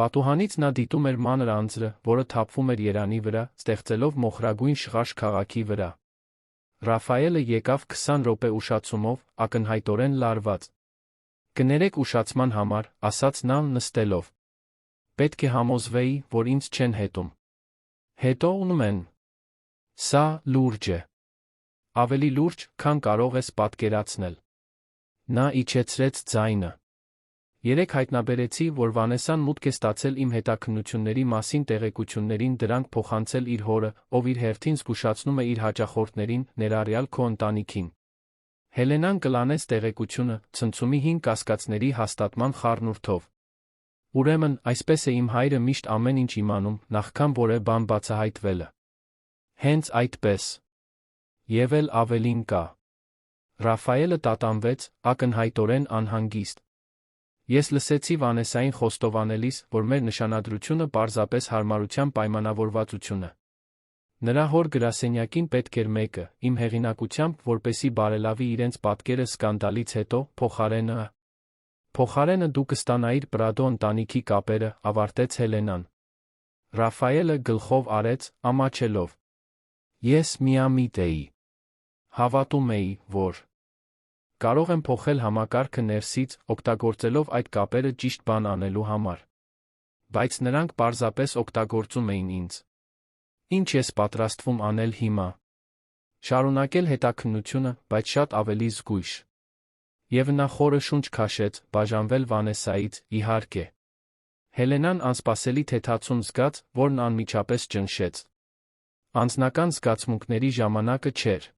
Պատուհանից նա դիտում էր մանր անձրը, որը թափվում էր երանի վրա, ստեղծելով մոխրագույն շղարշ քաղաքի վրա։ Ռաֆայելը եկավ 20 րոպե ուշացումով, ակնհայտորեն լարված։ Կներեք ուշացման համար, ասաց նա նստելով։ Պետք է համոզվեի, որ ինձ չեն հետում։ Հետո ունում են։ Սա լուրջ է։ Ավելի լուրջ, քան կարող ես պատկերացնել։ Նա իջեցրեց ձայնը։ Երեկ հայտնաբերեցի, որ Վանեսան մուտք է ստացել իմ հետաքննությունների մասին տեղեկություններին դրանք փոխանցել իր հորը, ով իր հերթին զգուշացնում է իր հաճախորդներին, ներառյալ քո ընտանիքին։ Հելենան կլանեց տեղեկությունը, ցնցումի հին կասկածների հաստատման խառնուրդով։ Ուրեմն, այսպես է իմ հայրը միշտ ամեն ինչ իմանում, նախքան որևէ բան բացահայտվելը։ Հենց այդպես։ Եվ էլ ավելին կա։ Ռաֆայելը տատանվեց, ակնհայտորեն անհանգիստ։ Ես լսեցի Վանեսային խոստովանելիս, որ մեր նշանադրությունը պարզապես հարմարության պայմանավորվածություն է։ Նրա հոր գրասենյակին պետք էր մեկը, իմ հեղինակությամբ, որպեսի բարելավի իրենց պատկերը սկանդալից հետո, փոխարենը դու կստանայիր Պրադո ընտանիքի կապերը, ավարտեց Հելենան։ Ռաֆայելը գլխով արեց, ամաչելով։ Ես միամիտ էի։ Հավատում էի, որ կարող եմ փոխել համակարգը ներսից, օգտագործելով այդ կապերը ճիշտ բան անելու համար։ Բայց նրանք պարզապես օգտագործում էին ինձ։ Ինչ ես պատրաստվում անել հիմա։ Շարունակել հետաքննությունը, բայց շատ ավելի զգույշ։ Եվ նա խորը շունչ քաշեց, բաժանվել Վանեսայից, իհարկե։ Հելենան անսպասելի թեթացում զգաց, որն անմիջապես ճնշեց։ Անձնական զգացմունքների ժամանակը չէր։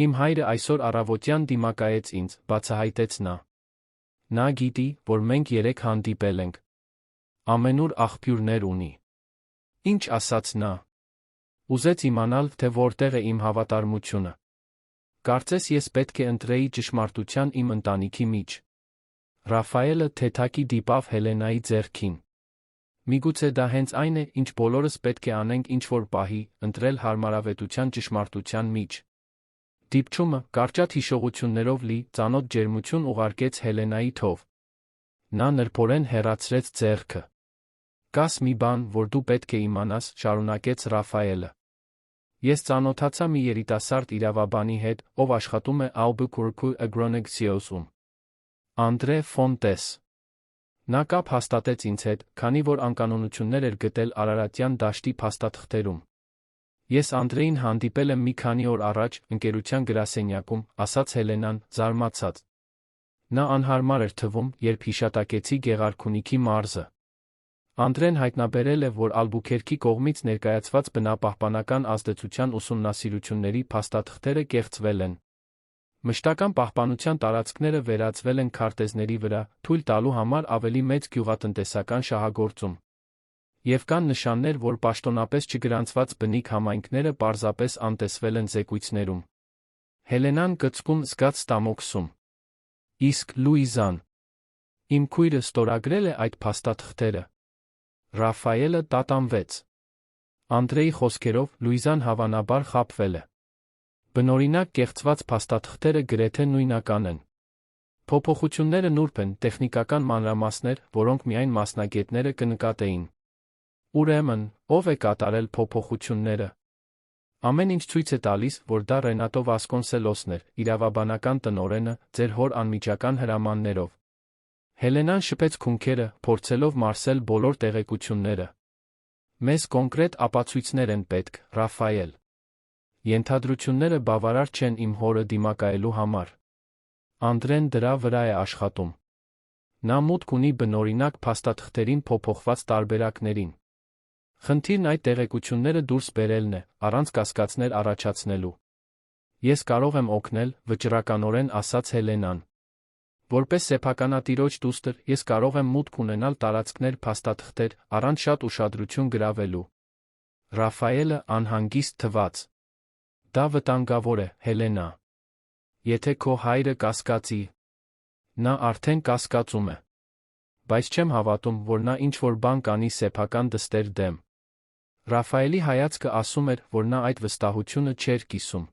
Իմ հայրը այսօր առավոտյան դիմակայեց ինձ, բացահայտեց նա։ Նա գիտի, որ մենք երեք հանդիպել ենք։ Ամենուր աղբյուրներ ունի։ Ինչ ասաց նա։ Ուզեց իմանալ, թե որտեղ է իմ հավատարմությունը։ Կարծես ես պետք է ընտրեի ճշմարտության իմ ընտանիքի միջ։ Ռաֆայելը թեթակի դիպավ Հելենայի ձեռքին։ Միգուցե դա հենց այն է, ինչ բոլորս պետք է անենք ինչ-որ պահի, ընտրել հարմարավետության ճշմարտության միջ։ Դիպչումը, կարճատ հիշողություններով լի, ծանոթ ջերմություն ուղարկեց Հելենայի թով։ Նա նրբորեն հեռացրեց ձեռքը։ Կաս մի բան, որ դու պետք է իմանաս, շարունակեց Ռաֆայելը։ Ես ծանոթացա մի երիտասարդ իրավաբանի հետ, ով աշխատում է Albuquerque Agronexios-ում։ Անդրե Ֆոնտես։ Նա կապ հաստատեց ինձ հետ, քանի որ անկանոնություններ էր գտել Արարատյան դաշտի փաստաթղթերում։ Ես Անդրեին հանդիպել եմ մի քանի օր առաջ, ընկերության գրասենյակում, ասաց Հելենան, զարմացած։ Նա անհարմար էր թվում, երբ հիշատակեցի Գեղարքունիքի մարզը։ Անդրեն հայտնաբերել է, որ Ալբուքերկի կողմից ներկայացված բնապահպանական ազդեցության ուսումնասիրությունների փաստաթղթերը կեղծվել են։ Մշտական պահպանության տարածքները վերածվել են քարտեզների վրա, թույլ տալու համար ավելի մեծ գյուղատնտեսական շահագործում։ Եվ կան նշաններ, որ պաշտոնապես չգրանցված բնիկ համայնքները պարզապես անտեսվել են զեկույցներում։ Հելենան կծկում զգաց ստամոքսում։ Իսկ Լուիզան։ Իմ քույրը ստորագրել է այդ փաստաթղթերը։ Ռաֆայելը տատանվեց։ Անդրեի խոսքերով Լուիզան հավանաբար խաբվել է։ Բնօրինակ կեղծված փաստաթղթերը գրեթե նույնական են։ Փոփոխությունները նուրբ են, տեխնիկական մանրամասներ, որոնք միայն մասնագետները կնկատեին։ Ուրեմն, ով է կատարել փոփոխությունները։ Ամեն ինչ ցույց է տալիս, որ դա Ռենատո Վասկոնսելոսն էր, իրավաբանական տնօրենը, ձեր հոր անմիջական հրամաններով։ Հելենան շփեց քունքերը, փորձելով մարսել բոլոր տեղեկությունները։ Մեզ կոնկրետ ապացույցներ են պետք, Ռաֆայել։ Ենթադրությունները բավարար չեն իմ հորը դիմակայելու համար։ Անդրեն դրա վրա է աշխատում։ Նա մուտք ունի բնօրինակ փաստաթղթերին փոփոխված տարբերակներին։ Խնդիրն այդ տեղեկությունները դուրս բերելն է, առանց կասկածներ առաջացնելու։ Ես կարող եմ օգնել, վճռականորեն ասաց Հելենան։ Որպես սեփականատիրոջ դուստր, ես կարող եմ մուտք ունենալ տարածքներ փաստաթղթեր, առանց շատ ուշադրություն գրավելու։ Ռաֆայելը անհանգիստ թվաց։ Դա վտանգավոր է, Հելենա։ Եթե քո հայրը կասկածի։ Նա արդեն կասկածում է։ Բայց չեմ հավատում, որ նա ինչ-որ բան կանի սեփական դստեր դեմ։ Ռաֆայելի հայացքը ասում էր, որ նա այդ վստահությունը չէր կիսում։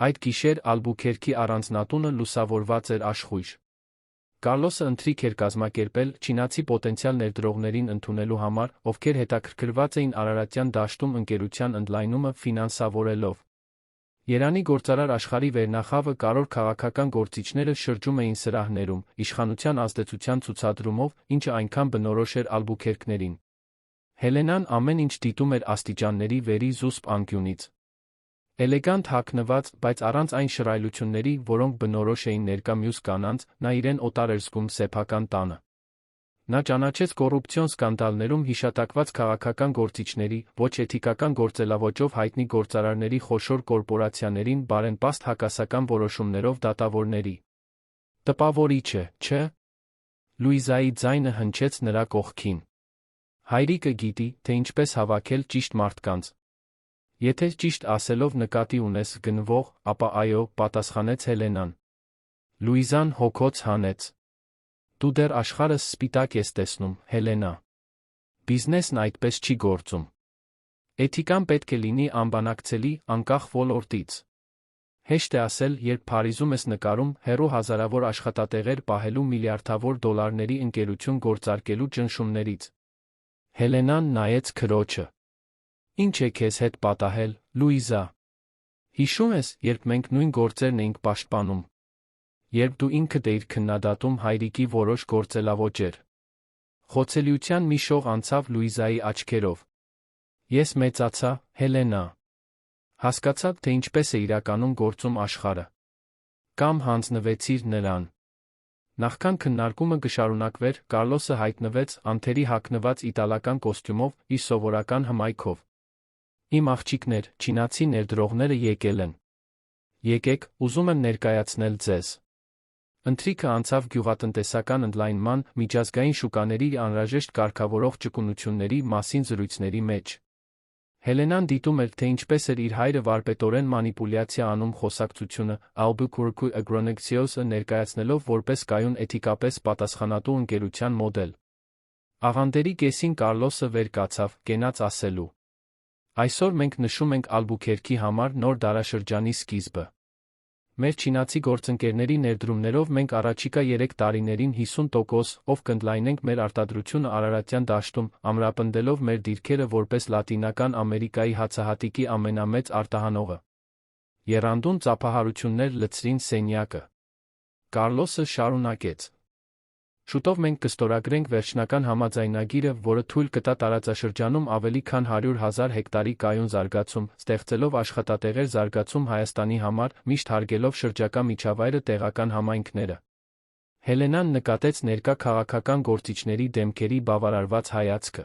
Այդ գիշեր Ալբուքերկի առանձնատունը լուսավորված էր աշխույժ։ Կարլոսը ընթրիք էր կազմակերպել չինացի պոտենցիալ ներդրողներին ընդունելու համար, ովքեր հետաքրքրված էին Արարատյան դաշտում ընկերության ընդլայնումը ֆինանսավորելով։ Երանի գործարար աշխարհի վերնախավը կարևոր քաղաքական գործիչները շրջում էին սրահներում, իշխանության ազդեցության ցուցադրումով, ինչը այնքան բնորոշ էր Ալբուքերկներին։ Հելենան ամեն ինչ դիտում էր աստիճանների վերի զուսպ անկյունից։ Էլեգանտ հագնված, բայց առանց այն շռայլությունների, որոնք բնորոշ էին ներկա մյուս կանանց, նա իրեն օտար էր զգում սեփական տանը։ Նա ճանաչեց կոռուպցիոն սկանդալներում հիշատակված քաղաքական գործիչների, ոչ էթիկական գործելավոճով հայտնի գործարարների խոշոր կորպորացիաներին բարենպաստ հակասական որոշումներով դատավորների։ Տպավորիչ է, չէ՞։ Լուիզայի ձայնը հնչեց նրա կողքին։ Հայրիկը գիտի, թե ինչպես հավաքել ճիշտ մարդկանց։ Եթե ճիշտ ասելով նկատի ունես գնվող, ապա այո, պատասխանեց Հելենան։ Լուիզան հոգոց հանեց։ Դու դեռ աշխարհս սպիտակ ես տեսնում, Հելենա։ Բիզնեսն այդպես չի գործում։ Էթիկան պետք է լինի անբանակցելի, անկախ ոլորտից։ Հեշտ է ասել, երբ Փարիզում ես նկարում հեռու հազարավոր աշխատատեղեր պահելու միլիարդավոր դոլարների ընկերություն գործարկելու ճնշումներից։ Հելենան նայեց քրոջը։ Ինչ է քեզ հետ պատահել, Լուիզա։ Հիշում ես, երբ մենք նույն գործերն էինք պաշտպանում։ Երբ դու ինքդ էիր քննադատում հայրիկի որոշ գործելավոճեր։ Խոցելիության մի շող անցավ Լուիզայի աչքերով։ Ես մեծացա, Հելենա։ Հասկացա, թե ինչպես է իրականում գործում աշխարհը։ Կամ հանձնվեցիր նրան։ Նախքան քննարկումը կշարունակվեր, Կարլոսը հայտնվեց անթերի հագնված իտալական կոստյումով, իր սովորական հմայքով։ Իմ աղջիկներ, չինացի ներդրողները եկել են։ Եկեք, ուզում եմ ներկայացնել ձեզ։ Ընթրիքը անցավ գյուղատնտեսական ընդլայնման, միջազգային շուկաների անհրաժեշտ կարգավորող ճկունությունների մասին զրույցների մեջ։ Հելենան դիտում էր, թե ինչպես էր իր հայրը վարպետորեն մանիպուլյացիա անում խոսակցությունը, Albuquerque Agronexios-ը ներկայացնելով որպես կայուն էթիկապես պատասխանատու ընկերության մոդել։ Աղանդերի կեսին Կարլոսը վեր կացավ, կենաց ասելու. Այսօր մենք նշում ենք Ալբուքերկի համար նոր դարաշրջանի սկիզբը։ Մեր չինացի գործընկերների ներդրումներով մենք առաջիկա 3 տարիներին 50% ով կընդլայնենք մեր արտադրությունը Արարատյան դաշտում, ամրապնդելով մեր դիրքերը որպես Լատինական Ամերիկայի հացահատիկի ամենամեծ արտահանողը։ Եռանդուն ծափահարություններ լցրին սենյակը։ Կարլոսը շարունակեց. Շուտով մենք կստորագրենք վերջնական համաձայնագիրը, որը թույլ կտա տարածաշրջանում ավելի քան 100,000 հեկտարի կայուն զարգացում, ստեղծելով աշխատատեղեր զարգացում Հայաստանի համար, միշտ հարգելով շրջակա միջավայրը տեղական համայնքները։ Հելենան նկատեց ներկա քաղաքական գործիչների դեմքերի բավարարված հայացքը։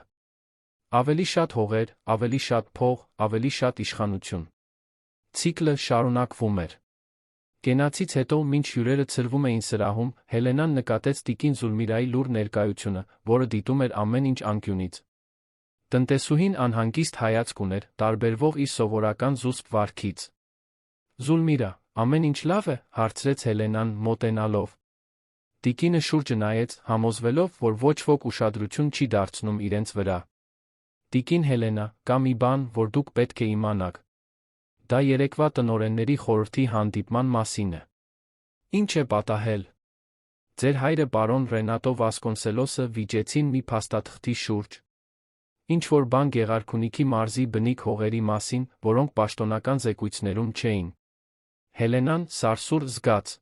Ավելի շատ հողեր, ավելի շատ փող, ավելի շատ իշխանություն։ Ցիկլը շարունակվում էր։ Կենացից հետո, մինչ հյուրերը ցրվում էին սրահում, Հելենան նկատեց տիկին Զուլմիրայի լուռ ներկայությունը, որը դիտում էր ամեն ինչ անկյունից։ Տնտեսուհին անհանգիստ հայացք ուներ, տարբերվող իր սովորական զուսպ վարքից։ Զուլմիրա, ամեն ինչ լավ է, հարցրեց Հելենան, մոտենալով։ Տիկինը շուրջը նայեց, համոզվելով, որ ոչ ոք ուշադրություն չի դարձնում իրենց վրա։ Տիկին Հելենա, կա մի բան, որ դուք պետք է իմանաք։ Դա երեկվա տնօրենների խորհրդի հանդիպման մասին է։ Ինչ է պատահել։ Ձեր հայրը պարոն Ռենատո Վասկոնսելոսը վիճեցին մի փաստաթղթի շուրջ։ Ինչ-որ բան Գեղարքունիքի մարզի բնիկ հողերի մասին, որոնք պաշտոնական զեկույցներում չէին։ Հելենան սարսուռ զգաց։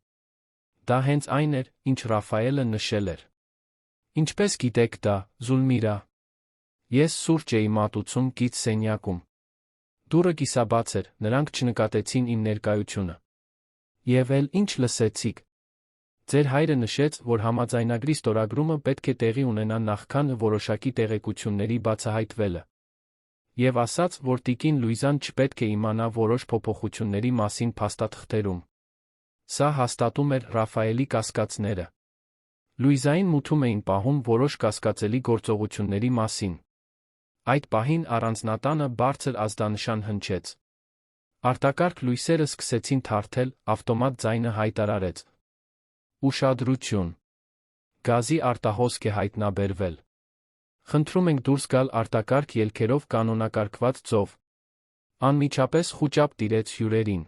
Դա հենց այն էր, ինչ Ռաֆայելը նշել էր։ Ինչպես գիտեք դա, Զուլմիրա։ Ես սուրճ էի մատուցում գիծ սենյակում։ Դուռը կիսաբաց էր, նրանք չնկատեցին իմ ներկայությունը։ Եվ էլ ինչ լսեցիք։ Ձեր հայրը նշեց, որ համաձայնագրի ստորագրումը պետք է տեղի ունենա նախքան որոշակի տեղեկությունների բացահայտվելը։ Եվ ասաց, որ տիկին Լուիզան չպետք է իմանա որոշ փոփոխությունների մասին փաստաթղթերում։ Սա հաստատում էր Ռաֆայելի կասկածները։ Լուիզային մութում էին պահում որոշ կասկածելի գործողությունների մասին։ Այդ պահին առանձնատանը բարձր ազդանշան հնչեց։ Արտակարգ լույսերը սկսեցին թարթել, ավտոմատ ձայնը հայտարարեց. Ուշադրություն։ Գազի արտահոսք է հայտնաբերվել։ Խնդրում ենք դուրս գալ արտակարգ ելքերով կանոնակարգված ծով։ Անմիջապես խուճապ տիրեց հյուրերին։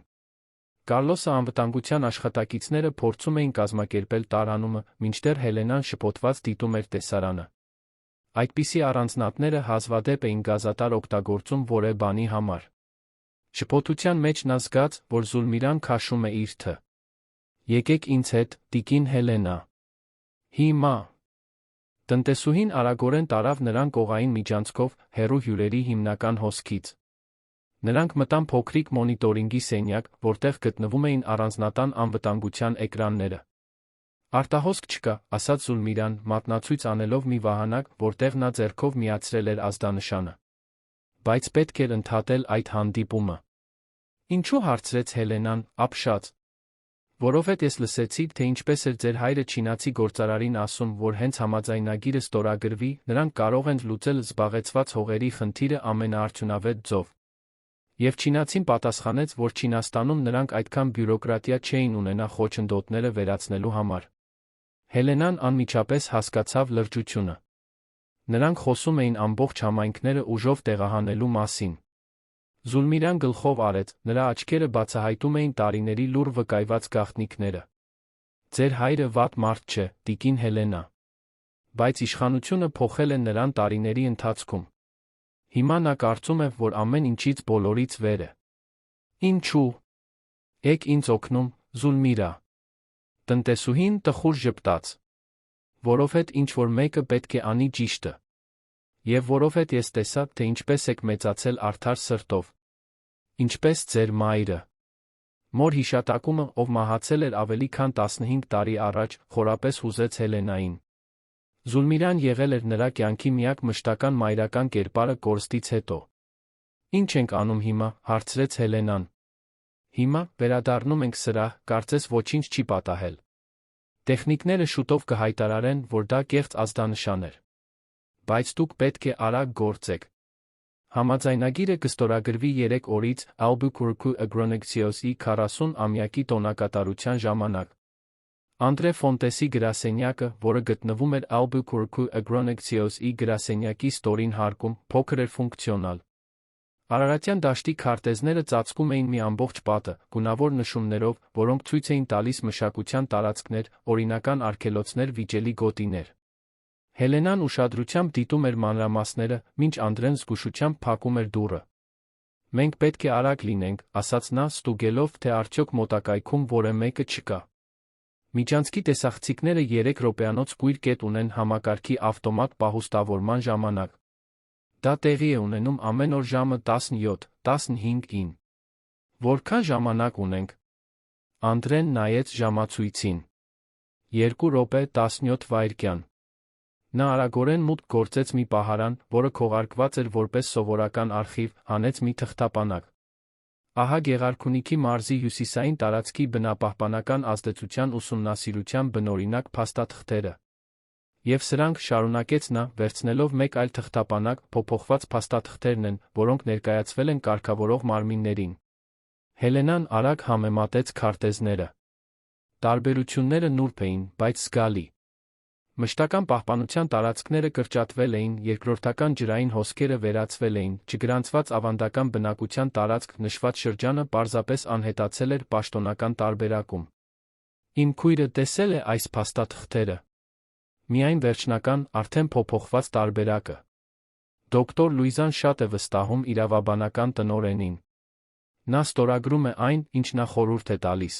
Կարլոսը անվտանգության աշխատակիցները փորձում էին կազմակերպել տարանումը, մինչդեռ Հելենան շփոթված դիտում էր տեսարանը։ Այդպիսի առանձնատները հազվադեպ էին գազատար օգտագործում որևէ բանի համար։ Շփոթության մեջ նա զգաց, որ Զուլմիրան քաշում է իր թ. Եկեք ինձ հետ, տիկին Հելենա։ Հիմա։ Տնտեսուհին արագորեն տարավ նրան կողային միջանցքով, հեռու հյուրերի հիմնական հոսքից։ Նրանք մտան փոքրիկ մոնիտորինգի սենյակ, որտեղ գտնվում էին առանձնատան անվտանգության էկրանները։ Արտահոսք չկա, ասաց Զուլմիրան, մատնացույց անելով մի վահանակ, որտեղ նա ձեռքով միացրել էր ազդանշանը։ Բայց պետք էր ընդհատել այդ հանդիպումը։ Ինչու՞ հարցրեց Հելենան, ապշած։ Որովհետև ես լսեցի, թե ինչպես էր ձեր հայրը չինացի գործարարին ասում, որ հենց համաձայնագիրը ստորագրվի, նրանք կարող են լուծել զբաղեցված հողերի խնդիրը ամենաարդյունավետ ձով։ Եվ չինացին պատասխանեց, որ Չինաստանում նրանք այդքան բյուրոկրատիա չէին ունենա խոչընդոտները վերացնելու համար։ Հելենան անմիջապես հասկացավ լրջությունը։ Նրանք խոսում էին ամբողջ համայնքները ուժով տեղահանելու մասին։ Զուլմիրան գլխով արեց, նրա աչքերը բացահայտում էին տարիների լուռ վկայված գաղտնիքները։ Ձեր հայրը վատ մարդ չէ, տիկին Հելենա։ Բայց իշխանությունը փոխել է նրան տարիների ընթացքում։ Հիմա նա կարծում է, որ ամեն ինչից բոլորից վեր է։ Ինչու՞։ Եք ինձ օգնում, Զուլմիրա։ Տնտեսուհին տխուր ժպտաց։ Որովհետև ինչ-որ մեկը պետք է անի ճիշտը։ Եվ որովհետև ես տեսա, թե ինչպես եք մեծացել արդար սրտով։ Ինչպես ձեր մայրը։ Մոր հիշատակումը, ով մահացել էր ավելի քան 15 տարի առաջ, խորապես հուզեց Հելենային։ Զուլմիրան եղել էր նրա կյանքի միակ մշտական մայրական կերպարը կորստից հետո։ Ինչ ենք անում հիմա, հարցրեց Հելենան։ Հիմա վերադառնում ենք սրահ, կարծես ոչինչ չի պատահել։ Տեխնիկները շուտով կհայտարարեն, որ դա կեղծ ազդանշան էր։ Բայց դուք պետք է արագ գործեք։ Համաձայնագիրը կստորագրվի 3 օրից Albuquerque Agronexios-ի 40-ամյակի տոնակատարության ժամանակ։ Անդրե Ֆոնտեսի գրասենյակը, որը գտնվում էր Albuquerque Agronexios-ի գրասենյակի ստորին հարկում, փոքր էր ֆունկցիոնալ։ Արարատյան դաշտի քարտեզները ծածկում էին մի ամբողջ պատը, գունավոր նշումներով, որոնք ցույց էին տալիս մշակության տարածքներ, օրինական արգելոցներ, վիճելի գոտիներ։ Հելենան ուշադրությամբ դիտում էր մանրամասները, մինչ Անդրեն զգուշությամբ փակում էր դուռը։ Մենք պետք է արագ լինենք, ասաց նա, ստուգելով, թե արդյոք մոտակայքում որևէ մեկը չկա։ Միջանցքի տեսախցիկները 3 րոպեանոց կույր կետ ունեն համակարգի ավտոմատ պահուստավորման ժամանակ։ Դա տեղի է ունենում ամեն օր ժամը 17:15-ին։ Որքան ժամանակ ունենք։ Անդրեն նայեց ժամացույցին։ 2 րոպե 17 վայրկյան։ Նա արագորեն մուտք գործեց մի պահարան, որը քողարկված էր որպես սովորական արխիվ, հանեց մի թղթապանակ։ Ահա Գեղարքունիքի մարզի հյուսիսային տարածքի բնապահպանական ազդեցության ուսումնասիրության բնօրինակ փաստաթղթերը։ Եվ սրանք, շարունակեց նա, վերցնելով մեկ այլ թղթապանակ, փոփոխված փաստաթղթերն են, որոնք ներկայացվել են կարգավորող մարմիններին։ Հելենան արագ համեմատեց քարտեզները։ Տարբերությունները նուրբ էին, բայց զգալի։ Մշտական պահպանության տարածքները կրճատվել էին, երկրորդական ջրային հոսքերը վերացվել էին, չգրանցված ավանդական բնակության տարածք նշված շրջանը պարզապես անհետացել էր պաշտոնական տարբերակում։ Իմ քույրը տեսել է այս փաստաթղթերը։ Միայն վերջնական, արդեն փոփոխված տարբերակը։ Դոկտոր Լուիզան շատ է վստահում իրավաբանական տնօրենին։ Նա ստորագրում է այն, ինչ նա խորհուրդ է տալիս։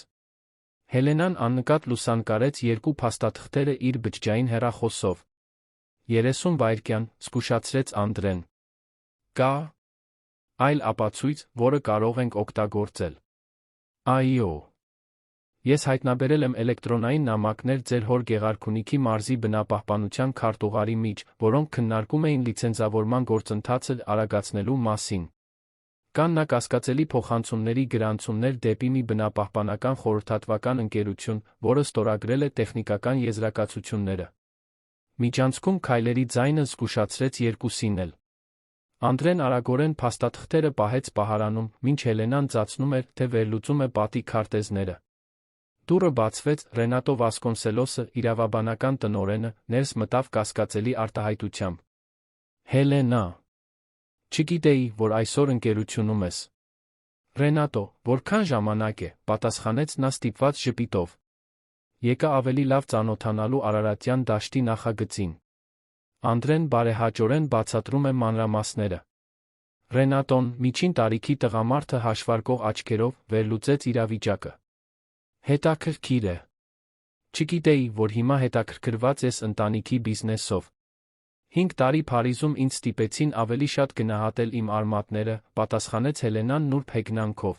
Հելենան աննկատ լուսանկարեց 2 փաստաթղթերը իր բջջային հեռախոսով։ 30 վայրկյան, զգուշացրեց Անդրեն։ Կա այլ ապացույց, որը կարող ենք օգտագործել։ Այո։ Ես հայտնաբերել եմ էլեկտրոնային նամակներ ձեր հոր Գեղարքունիքի մարզի բնապահպանության քարտուղարի միջ, որոնք քննարկում էին լիցենզավորման գործընթացը արագացնելու մասին։ Կան նա կասկածելի փոխանցումների գրանցումներ դեպի մի բնապահպանական խորհրդատվական ընկերություն, որը ստորագրել է տեխնիկական եզրակացությունները։ Միջանցքում քայլերի ձայնը զգուշացրեց երկուսին էլ։ Անդրեն արագորեն փաստաթղթերը պահեց պահարանում, մինչ Հելենան ծածնում էր, թե վերլուծում է պատի քարտեզները։ Դուռը բացվեց, Ռենատո Վասկոնսելոսը, իրավաբանական տնօրենը, ներս մտավ կասկածելի արտահայտությամբ։ Հելենա, չգիտեի, որ այսօր ընկերությունում ես։ Ռենատո, որքան ժամանակ է, պատասխանեց նա ստիպված ժպիտով։ Եկա ավելի լավ ծանոթանալու Արարատյան դաշտի նախագծին։ Անդրեն բարեհաճորեն բացատրում է մանրամասները։ Ռենատոն, միջին տարիքի տղամարդը հաշվարկող աչքերով, վերլուծեց իրավիճակը։ Հետաքրքիր է։ Չգիտեի, որ հիմա հետաքրքրված ես ընտանիքի բիզնեսով։ 5 տարի Փարիզում ինձ ստիպեցին ավելի շատ գնահատել իմ արմատները, պատասխանեց Հելենան նուրբ հեգնանքով։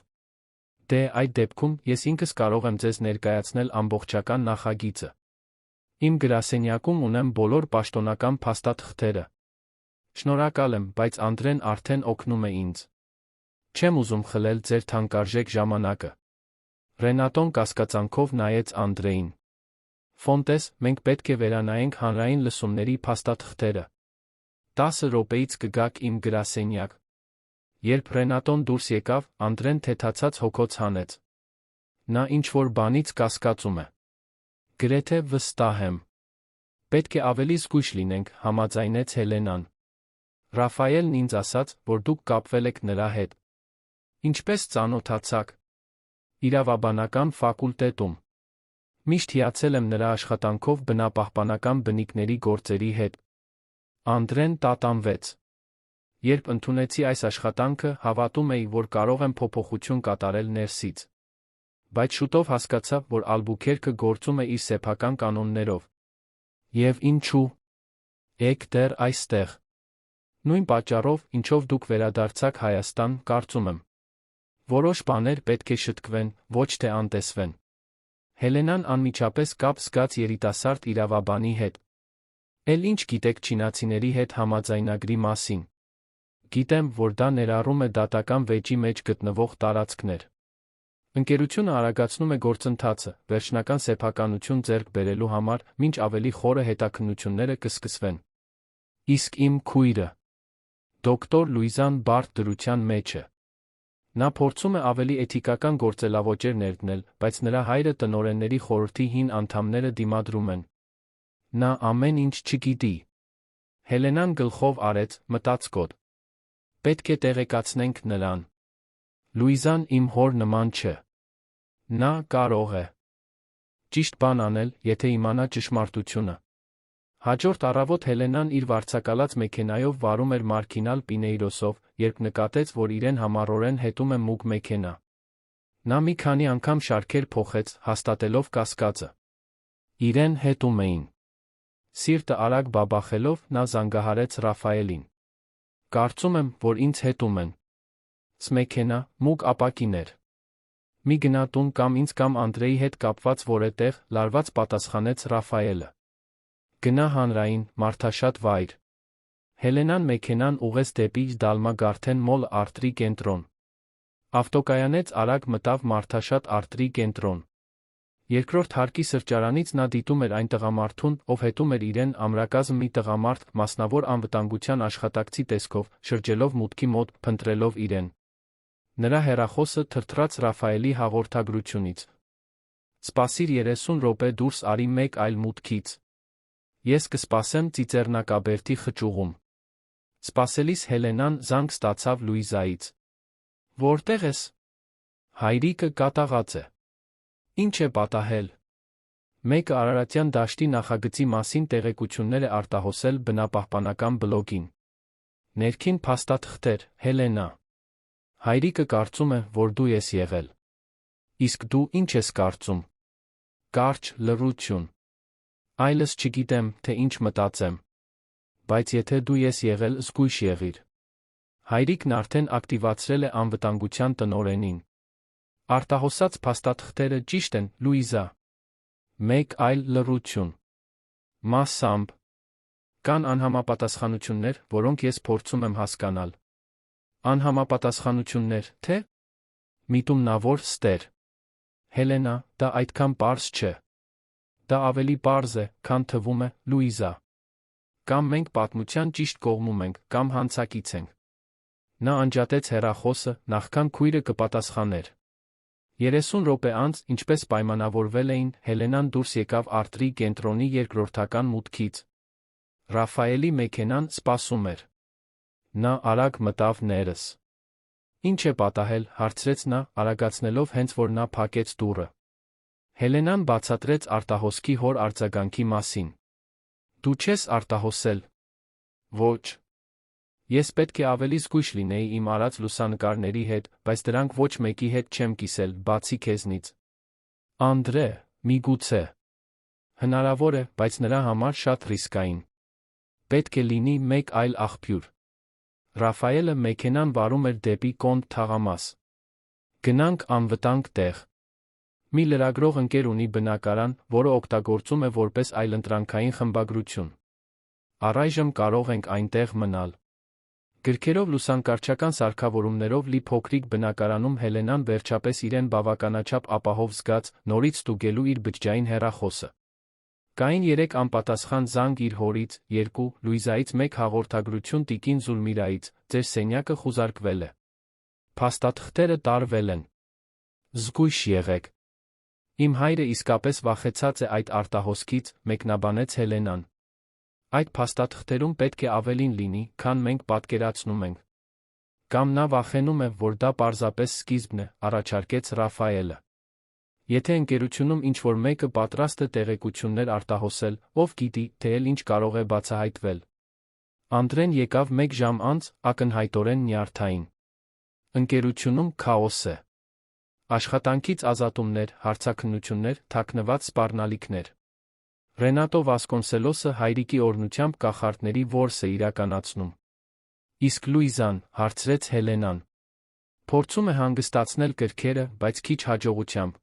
Դե, այդ դեպքում ես ինքս կարող եմ ձեզ ներկայացնել ամբողջական նախագիծը։ Իմ գրասենյակում ունեմ բոլոր պաշտոնական փաստաթղթերը։ Շնորհակալ եմ, բայց Անդրեն արդեն օգնում է ինձ։ Չեմ ուզում խլել ձեր թանկարժեք ժամանակը։ Ռենատոն կասկածանքով նայեց Անդրեին։ Ֆոնտես, մենք պետք է վերանայենք հանրային լսումների փաստաթղթերը։ 10 րոպեից կգաք իմ գրասենյակ։ Երբ Ռենատոն դուրս եկավ, Անդրեն թեթացած հոգոց հանեց։ Նա ինչ-որ բանից կասկածում է։ Գրեթե վստահ եմ։ Պետք է ավելի զգույշ լինենք, համաձայնեց Հելենան։ Ռաֆայելն ինձ ասաց, որ դուք կապվել եք նրա հետ։ Ինչպես ծանոթացաք։ Իրավաբանական ֆակուլտետում։ Միշտ հիացել եմ նրա աշխատանքով բնապահպանական բնիկների գործերի հետ։ Անդրեն տատանվեց։ Երբ ընդունեցի այս աշխատանքը, հավատում էի, որ կարող եմ փոփոխություն կատարել ներսից։ Բայց շուտով հասկացա, որ Ալբուքերկը գործում է իր սեփական կանոններով։ Եվ ինչու։ Եք դեռ այստեղ։ Նույն պատճառով, ինչով դուք վերադարձաք Հայաստան, կարծում եմ։ Որոշ բաներ պետք է շտկվեն, ոչ թե անտեսվեն։ Հելենան անմիջապես կապ զգաց երիտասարդ իրավաբանի հետ։ Էլ ինչ գիտեք չինացիների հետ համաձայնագրի մասին։ Գիտեմ, որ դա ներառում է դատական վեճի մեջ գտնվող տարածքներ։ Ընկերությունը արագացնում է գործընթացը, վերջնական սեփականություն ձեռք բերելու համար, մինչ ավելի խորը հետաքննությունները կսկսվեն։ Իսկ իմ քույրը։ Դոկտոր Լուիզան բարդ դրության մեջ է։ Նա փորձում է ավելի էթիկական գործելավոճեր ներդնել, բայց նրա հայրը տնօրենների խորհրդի հին անդամները դիմադրում են։ Նա ամեն ինչ չգիտի։ Հելենան գլխով արեց, մտածկոտ։ Պետք է տեղեկացնենք նրան։ Լուիզան իմ հոր նման չէ։ Նա կարող է ճիշտ բան անել, եթե իմանա ճշմարտությունը։ Հաջորդ առավոտ Հելենան իր վարձակալած մեքենայով վարում էր Մարկինալ Պինեյրոսով, երբ նկատեց, որ իրեն համառորեն հետում է մուգ մեքենա։ Նա մի քանի անգամ շարքեր փոխեց, հաստատելով կասկածը։ Իրեն հետում էին։ Սիրտը արագ բաբախելով, նա զանգահարեց Ռաֆայելին։ Կարծում եմ, որ ինձ հետում են։ Ս մեքենա, մուգ ապակիներ։ Մի գնա տուն կամ ինձ կամ Անդրեի հետ կապված որևէտեղ, լարված պատասխանեց Ռաֆայելը։ Գնա հանրային, մարդաշատ վայր։ Հելենան մեքենան ուղղեց դեպի Դալմա Գարթեն Մոլ Արտրի կենտրոն։ Ավտոկայանից արագ մտավ մարդաշատ Արտրի կենտրոն։ Երկրորդ հարկի սրճարանից նա դիտում էր այն տղամարդուն, ով հետում էր իրեն ամրակազմ մի տղամարդ, մասնավոր անվտանգության աշխատակցի տեսքով, շրջելով մուտքի մոտ, փնտրելով իրեն։ Նրա հեռախոսը թրթռաց Ռաֆայելի հաղորդագրությունից։ Սպասիր 30 րոպե դուրս արի մեկ այլ մուտքից։ Ես կսպասեմ Ծիծեռնակաբերդի խճուղում։ Սպասելիս Հելենան զանգ ստացավ Լուիզայից։ Որտե՞ղ ես։ Հայրիկը կատաղած է։ Ինչ է պատահել։ Մեկը Արարատյան դաշտի նախագծի մասին տեղեկություններ է արտահոսել բնապահպանական բլոգին։ Ներքին փաստաթղթեր, Հելենա։ Հայրիկը կարծում է, որ դու ես եղել։ Իսկ դու ինչ ես կարծում։ Կարճ լռություն։ Այլս չգիտեմ, թե ինչ մտածեմ։ Բայց եթե դու ես եղել, զգույշ եղիր։ Հայրիկն արդեն ակտիվացրել է անվտանգության տնօրենին։ Արտահոսած փաստաթղթերը ճիշտ են, Լուիզա։ Մեկ այլ լռություն։ Մասամբ։ Կան անհամապատասխանություններ, որոնք ես փորձում եմ հասկանալ։ Անհամապատասխանություններ, թե՞։ Միտումնավոր ստեր։ Հելենա, դա այդքան պարզ չէ։ Դա ավելի պարզ է, քան թվում է, Լուիզա։ Կամ մենք պատմության ճիշտ կողմում ենք, կամ հանցակից ենք։ Նա անջատեց հեռախոսը, նախքան քույրը կպատասխաներ։ 30 րոպե անց, ինչպես պայմանավորվել էին, Հելենան դուրս եկավ Արտրի կենտրոնի երկրորդական մուտքից։ Ռաֆայելի մեքենան սպասում էր։ Նա արագ մտավ ներս։ Ինչ է պատահել, հարցրեց նա, արագացնելով հենց որ նա փակեց դուռը։ Հելենան բացատրեց արտահոսքի հոր արձագանքի մասին։ Դու չես արտահոսել։ Ոչ։ Ես պետք է ավելի զգույշ լինեի իմ արած լուսանկարների հետ, բայց դրանք ոչ մեկի հետ չեմ կիսել, բացի քեզնից։ Անդրե, միգուցե։ Հնարավոր է, բայց նրա համար շատ ռիսկային։ Պետք է լինի մեկ այլ աղբյուր։ Ռաֆայելը մեքենան վարում էր դեպի Կոնդ թաղամաս։ Գնանք անվտանգ տեղ։ Մի լրագրող ընկեր ունի բնակարան, որը օգտագործում է որպես այլընտրանքային խմբագրություն։ Առայժմ կարող ենք այնտեղ մնալ։ Գրքերով լուսանկարչական սարքավորումներով լի փոքրիկ բնակարանում Հելենան վերջապես իրեն բավականաչափ ապահով զգաց, նորից ստուգելու իր բջջային հեռախոսը։ Կային 3 անպատասխան զանգ իր հորից, 2 Լուիզայից, 1 հաղորդագրություն տիկին Զուլմիրայից, ձեր սենյակը խուզարկվել է։ Փաստաթղթերը տարվել են։ Զգույշ եղեք։ Իմ հայրը իսկապես վախեցած է այդ արտահոսքից, մեկնաբանեց Հելենան։ Այդ փաստաթղթերում պետք է ավելին լինի, քան մենք պատկերացնում ենք։ Կամ նա վախենում է, որ դա պարզապես սկիզբն է, առաջարկեց Ռաֆայելը։ Եթե ընկերությունում ինչ-որ մեկը պատրաստ է տեղեկություններ արտահոսել, ով գիտի, թե էլ ինչ կարող է բացահայտվել։ Անդրեն եկավ 1 ժամ անց, ակնհայտորեն նյարդային։ Ընկերությունում քաոս է։ Աշխատանքից ազատումներ, հարցաքննություններ, թաքնված սպառնալիքներ։ Ռենատո Վասկոնսելոսը հայրիկի օրհնությամբ կախարդների որս է իրականացնում։ Իսկ Լուիզան, հարցրեց Հելենան։ Փորձում է հանգստացնել կրքերը, բայց քիչ հաջողությամբ։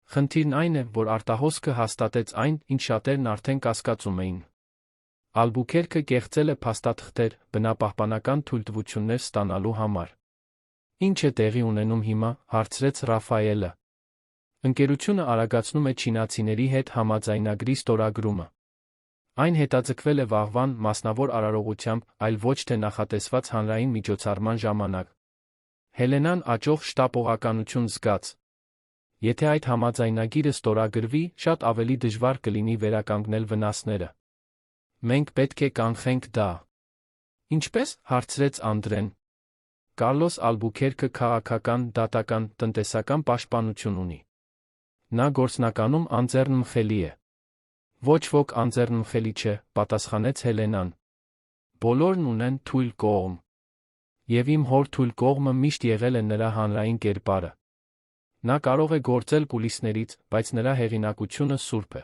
Խնդիրն այն է, որ արտահոսքը հաստատեց այն, ինչ շատերն արդեն կասկածում էին։ Ալբուքերքը կեղծել է փաստաթղթեր, բնապահպանական թույլտվություններ ստանալու համար։ Ինչ է տեղի ունենում հիմա, հարցրեց Ռաֆայելը։ Ընկերությունը արագացնում է չինացիների հետ համաձայնագրի ստորագրումը։ Այն հետաձգվել է վաղվան, մասնավոր արարողությամբ, այլ ոչ թե նախատեսված հանրային միջոցառման ժամանակ։ Հելենան աճող շտապողականություն զգաց։ Եթե այդ համաձայնագիրը ստորագրվի, շատ ավելի դժվար կլինի վերականգնել վնասները։ Մենք պետք է կանխենք դա։ Ինչպես, հարցրեց Անդրեն։ Կարլոս Ալբուքերքը քաղաքական, դատական, տնտեսական պաշտպանություն ունի։ Նա գործնականում անձեռնմխելի է։ Ոչ ոք անձեռնմխելի չէ, պատասխանեց Հելենան։ Բոլորն ունեն թույլ կողմ։ Եվ իմ հոր թույլ կողմը միշտ եղել է նրա հանրային կերպարը։ Նա կարող է գործել կուլիսներից, բայց նրա հեղինակությունը սուրբ է։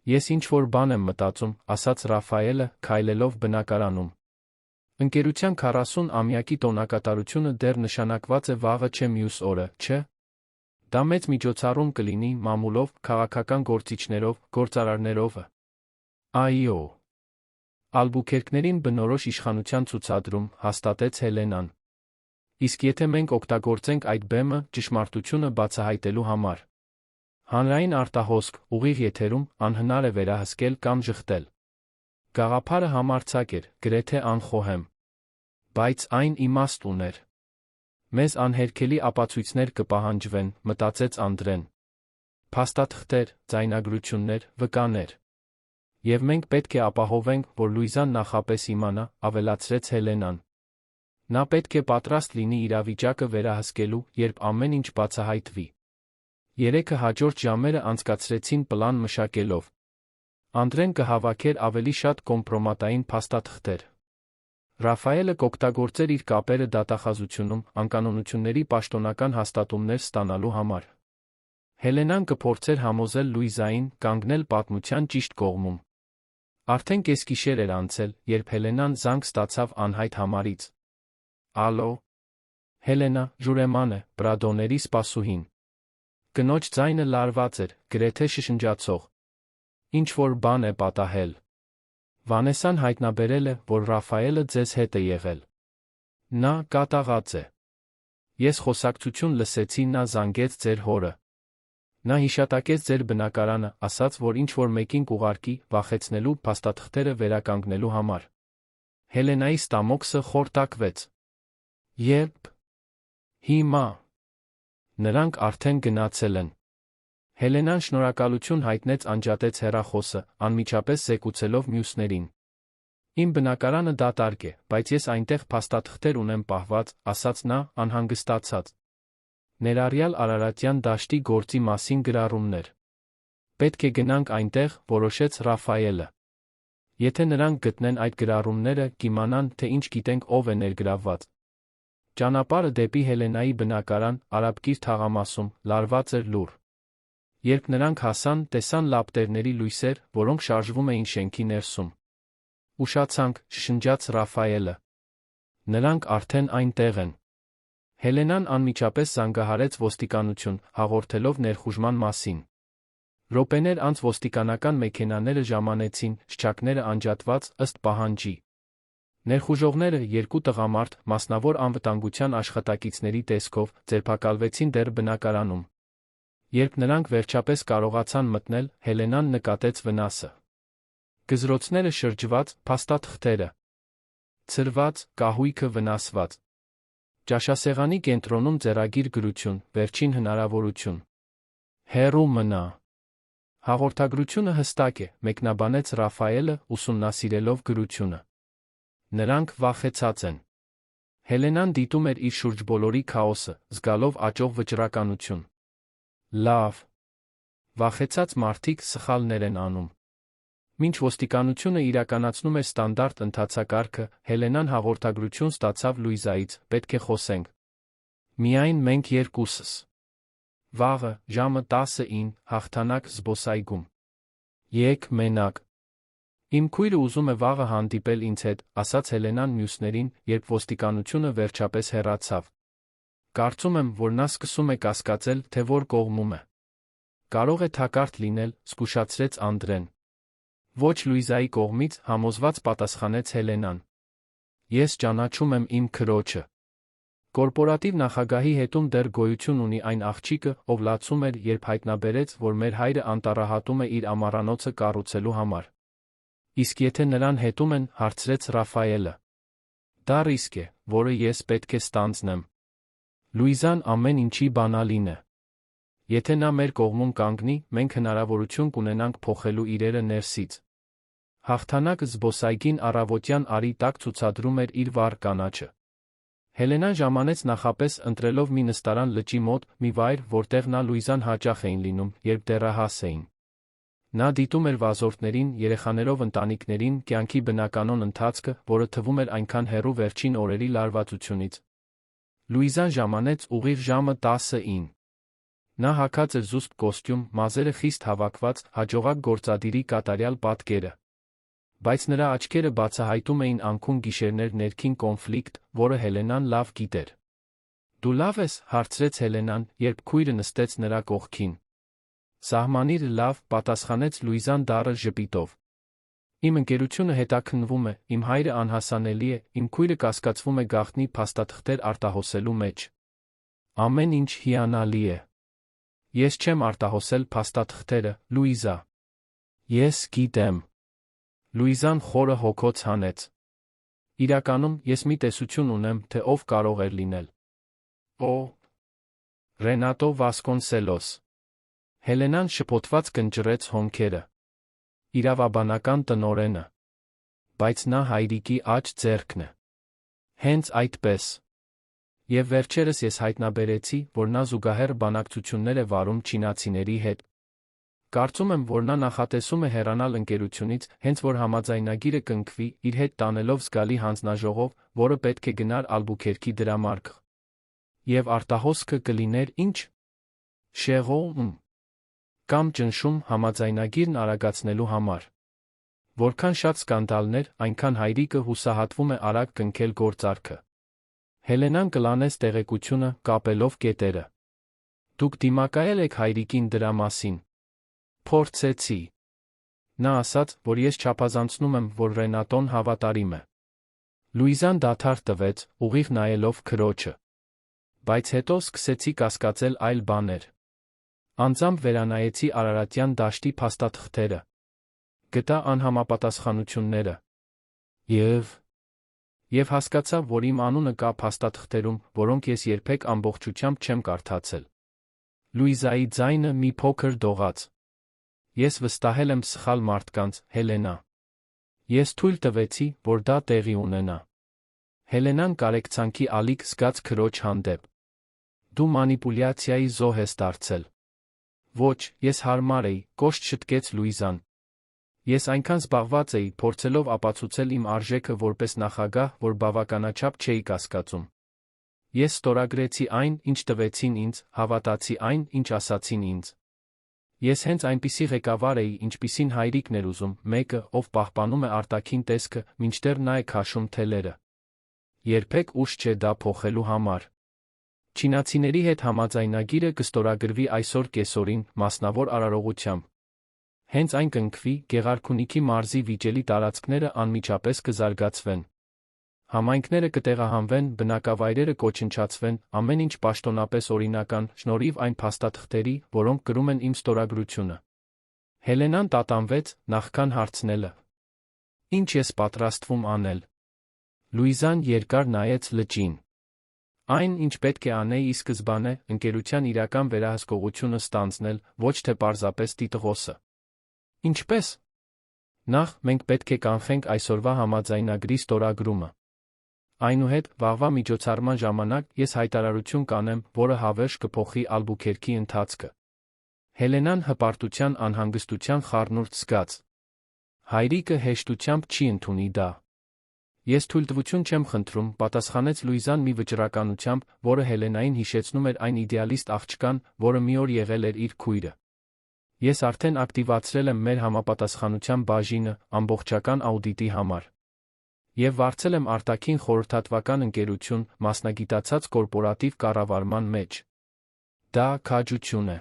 Ես ինչ-որ բան եմ մտածում, ասաց Ռաֆայելը, քայլելով բնակարանում։ Ընկերության 40-ամյակի տոնակատարությունը դեռ նշանակված է վաղը չէ մյուս օրը, չէ՞։ Դա մեծ միջոցառում կլինի մամուլով, քաղաքական գործիչներով, գործարարներով։ Այո։ Ալբուքերկներին բնորոշ իշխանության ցուցադրում, հաստատեց Հելենան։ Իսկ եթե մենք օգտագործենք այդ բեմը ճշմարտությունը բացահայտելու համար։ Հանրային արտահոսք, ուղիղ եթերում, անհնար է վերահսկել կամ ժխտել։ Գաղափարը համարձակ էր, գրեթե անխոհեմ։ Բայց այն իմաստ ուներ։ Մեզ անհերքելի ապացույցներ կպահանջվեն, մտածեց Անդրեն։ Փաստաթղթեր, ձայնագրություններ, վկաներ։ Եվ մենք պետք է ապահովենք, որ Լուիզան նախապես իմանա, ավելացրեց Հելենան։ Նա պետք է պատրաստ լինի իրավիճակը վերահսկելու, երբ ամեն ինչ բացահայտվի։ Երեքը հաջորդ ժամերը անցկացրեցին պլան մշակելով։ Անդրեն կհավաքեր ավելի շատ կոմպրոմատային փաստաթղթեր։ Ռաֆայելը կօգտագործեր իր կապերը դատախազությունում անկանոնությունների պաշտոնական հաստատումներ ստանալու համար։ Հելենան կփորձեր համոզել Լուիզային կանգնել պատմության ճիշտ կողմում։ Արդեն կեսգիշեր էր անցել, երբ Հելենան զանգ ստացավ անհայտ համարից։ Ալո։ Հելենա, Ժուրեման է, Պրադոների սպասուհին։ Կնոջ ձայնը լարված էր, գրեթե շշնջացող։ Ինչ-որ բան է պատահել։ Վանեսան հայտնաբերել է, որ Ռաֆայելը ձեզ հետ է եղել։ Նա կատաղած է։ Ես խոսակցություն լսեցի, նա զանգեց ձեր հորը։ Նա հիշատակեց ձեր բնակարանը, ասաց, որ ինչ-որ մեկին կուղարկի, վախեցնելու փաստաթղթերը վերականգնելու համար։ Հելենայի ստամոքսը խորտակվեց։ Երբ։ Հիմա։ Նրանք արդեն գնացել են։ Հելենան շնորհակալություն հայտնեց, անջատեց հեռախոսը, անմիջապես զեկուցելով մյուսներին։ Իմ բնակարանը դատարկ է, բայց ես այնտեղ փաստաթղթեր ունեմ պահված, ասաց նա, անհանգստացած։ Ներառյալ Արարատյան դաշտի գործի մասին գրառումներ։ Պետք է գնանք այնտեղ, որոշեց Ռաֆայելը։ Եթե նրանք գտնեն այդ գրառումները, կիմանան, թե ինչ գիտենք ով է ներգրավված։ Ճանապարհը դեպի Հելենայի բնակարան, Արաբկիր թաղամասում, լարված էր լուռ։ Երբ նրանք հասան, տեսան լապտերների լույսեր, որոնք շարժվում էին շենքի ներսում։ Ուշացանք, շշնջաց Ռաֆայելը։ Նրանք արդեն այնտեղ են։ Հելենան անմիջապես զանգահարեց ոստիկանություն, հաղորդելով ներխուժման մասին։ Րոպեներ անց ոստիկանական մեքենաները ժամանեցին, շչակները անջատված, ըստ պահանջի։ Ներխուժողները, երկու տղամարդ, մասնավոր անվտանգության աշխատակիցների տեսքով, ձերբակալվեցին դեռ բնակարանում։ Երբ նրանք վերջապես կարողացան մտնել, Հելենան նկատեց վնասը։ Գզրոցները շրջված, փաստաթղթերը ցրված, կահույքը վնասված։ Ճաշասեղանի կենտրոնում ձեռագիր գրություն, վերջին հնարավորություն։ Հեռու մնա։ Հաղորդագրությունը հստակ է, մեկնաբանեց Ռաֆայելը, ուսումնասիրելով գրությունը։ Նրանք վախեցած են։ Հելենան դիտում էր իր շուրջ բոլորի քաոսը, զգալով աճող վճռականություն։ Լավ։ Վախեցած մարդիկ սխալներ են անում։ Մինչ ոստիկանությունը իրականացնում էր ստանդարտ ընթացակարգը, Հելենան հաղորդագրություն ստացավ Լուիզայից, պետք է խոսենք։ Միայն մենք երկուսս։ Վաղը, ժամը 10:09, հաղթանակ զբոսայգում։ Եկ մենակ։ Իմ քույրը ուզում է վաղը հանդիպել ինձ հետ, ասաց Հելենան մյուսներին, երբ ոստիկանությունը վերջապես հեռացավ։ Կարծում եմ, որ նա սկսում է կասկածել, թե որ կողմում է։ Կարող է թակարդ լինել, զգուշացրեց Անդրեն։ Ոչ Լուիզայի կողմից, համոզված պատասխանեց Հելենան։ Ես ճանաչում եմ իմ քրոջը։ Կորպորատիվ նախագահի հետում դեռ գոյություն ունի այն աղջիկը, ով լացում էր, երբ հայտնաբերեց, որ մեր հայրը անտառահատում է իր ամառանոցը կառուցելու համար։ Իսկ եթե նրան հետում են, հարցրեց Ռաֆայելը։ Դա ռիսկ է, որը ես պետք է ստանձնեմ։ Լուիզան ամեն ինչի բանալին է։ Եթե նա մեր կողմում կանգնի, մենք հնարավորություն կունենանք փոխելու իրերը ներսից։ Հաղթանակ զբոսայգին առավոտյան արի տակ ցուցադրում էր իր վառ կանաչը։ Հելենան ժամանեց նախապես ընտրելով մի նստարան լճի մոտ, մի վայր, որտեղ նա Լուիզան հաճախ էին լինում, երբ դեռահաս էին։ Նա դիտում էր վազորդներին, երեխաներով ընտանիքներին, կյանքի բնականոն ընթացքը, որը թվում էր այնքան հեռու վերջին օրերի լարվածությունից։ Լուիզան ժամանեց ուղիղ ժամը 10:09։ Նա հագած էր զուսպ կոստյում, մազերը խիստ հավաքված, հաջողակ գործադիրի կատարյալ պատկերը։ Բայց նրա աչքերը բացահայտում էին անքուն գիշերներ ներքին կոնֆլիկտ, որը Հելենան լավ գիտեր։ Դու լավ ես, հարցրեց Հելենան, երբ քույրը նստեց նրա կողքին։ Սահմանիր լավ, պատասխանեց Լուիզան դառը ժպիտով։ Իմ ընկերությունը հետաքննվում է, իմ հայրը անհասանելի է, իմ քույրը կասկածվում է գաղտնի փաստաթղթեր արտահոսելու մեջ։ Ամեն ինչ հիանալի է։ Ես չեմ արտահոսել փաստաթղթերը, Լուիզա։ Ես գիտեմ։ Լուիզան խորը հոգոց հանեց։ Իրականում, ես մի տեսություն ունեմ, թե ով կարող էր լինել։ Օ, Ռենատո Վասկոնսելոս։ Հելենան շփոթված կնճռեց հոնքերը։ Իրավաբանական տնօրենը։ Բայց նա հայրիկի աջ ձեռքն է։ Հենց այդպես։ Եվ վերջերս ես հայտնաբերեցի, որ նա զուգահեռ բանակցություններ է վարում չինացիների հետ։ Կարծում եմ, որ նա նախատեսում է հեռանալ ընկերությունից, հենց որ համաձայնագիրը կնքվի, իր հետ տանելով զգալի հանձնաժողով, որը պետք է գնար Ալբուքերքի դրամարկղ։ Եվ արտահոսքը կլիներ ինչ։ Շեղոմ։ Կամ ճնշում համաձայնագիրն արագացնելու համար։ Որքան շատ սկանդալներ, այնքան հայրիկը հուսահատվում է արագ կնքել գործարքը։ Հելենան կլանեց տեղեկությունը, կապելով կետերը։ Դուք դիմակայել եք հայրիկին դրա մասին։ Փորձեցի։ Նա ասաց, որ ես չափազանցնում եմ, որ Ռենատոն հավատարիմ է։ Լուիզան դադար տվեց, ուղիղ նայելով քրոջը։ Բայց հետո սկսեցի կասկածել այլ բաներ։ Անձամբ վերանայեցի Արարատյան դաշտի փաստաթղթերը։ Գտա անհամապատասխանությունները։ Եվ հասկացա, որ իմ անունը կա փաստաթղթերում, որոնք ես երբեք ամբողջությամբ չեմ կարդացել։ Լուիզայի ձայնը մի փոքր դողաց։ Ես վստահել եմ սխալ մարդկանց, Հելենա։ Ես թույլ տվեցի, որ դա տեղի ունենա։ Հելենան կարեկցանքի ալիք զգաց քրոջ հանդեպ։ Դու մանիպուլյացիայի զոհ ես դարձել։ Ոչ, ես հարմար էի, կոշտ շտկեց Լուիզան։ Ես այնքան զբաղված էի, փորձելով ապացուցել իմ արժեքը որպես նախագահ, որ բավականաչափ չէի կասկածում։ Ես ստորագրեցի այն, ինչ տվեցին ինձ, հավատացի այն, ինչ ասացին ինձ։ Ես հենց այնպիսի ղեկավար էի, ինչպիսին հայրիկն էր ուզում, մեկը, ով պահպանում է արտաքին տեսքը, մինչդեռ նա է քաշում թելերը։ Երբեք ուշ չէ դա փոխելու համար։ Չինացիների հետ համաձայնագիրը կստորագրվի այսօր կեսօրին, մասնավոր արարողությամբ։ Հենց այն կնքվի, Գեղարքունիքի մարզի վիճելի տարածքները անմիջապես կզարգացվեն։ Համայնքները կտեղահանվեն, բնակավայրերը կոչնչացվեն, ամեն ինչ պաշտոնապես օրինական, շնորհիվ այն փաստաթղթերի, որոնք կրում են իմ ստորագրությունը։ Հելենան տատանվեց, նախքան հարցնելը։ Ինչ ես պատրաստվում անել։ Լուիզան երկար նայեց լճին։ Այն, ինչ պետք է անեի ի սկզբանե, ընկերության իրական վերահսկողությունը ստանձնել, ոչ թե պարզապես տիտղոսը։ Ինչպես։ Նախ, մենք պետք է կանխենք այսօրվա համաձայնագրի ստորագրումը։ Այնուհետ, վաղվա միջոցառման ժամանակ ես հայտարարություն կանեմ, որը հավերժ կփոխի Ալբուքերքի ընթացքը։ Հելենան հպարտության անհանգստության խառնուրդ զգաց։ Հայրիկը հեշտությամբ չի ընդունի դա։ Ես թույլտվություն չեմ խնդրում, պատասխանեց Լուիզան մի վճռականությամբ, որը Հելենային հիշեցնում էր այն իդեալիստ աղջկան, որը մի օր եղել էր իր քույրը։ Ես արդեն ակտիվացրել եմ մեր համապատասխանության բաժինը, ամբողջական աուդիտի համար։ Եվ վարձել եմ արտաքին խորհրդատվական ընկերություն, մասնագիտացած կորպորատիվ կառավարման մեջ։ Դա քաջություն է։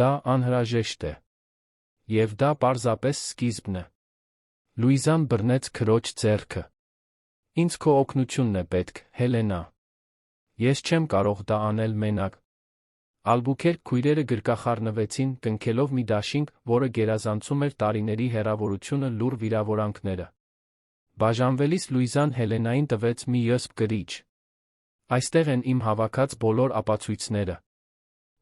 Դա անհրաժեշտ է։ Եվ դա պարզապես սկիզբն է։ Լուիզան բռնեց քրոջ ձեռքը։ Ինձ քո օգնությունն է պետք, Հելենա։ Ես չեմ կարող դա անել մենակ։ Ալբուքերք քույրերը գրկախառնվեցին, կնքելով մի դաշինք, որը գերազանցում էր տարիների հեռավորությունը լուռ վիրավորանքները։ Բաժանվելիս Լուիզան Հելենային տվեց մի յոսպ գրիչ։ Այստեղ են իմ հավաքած բոլոր ապացույցները։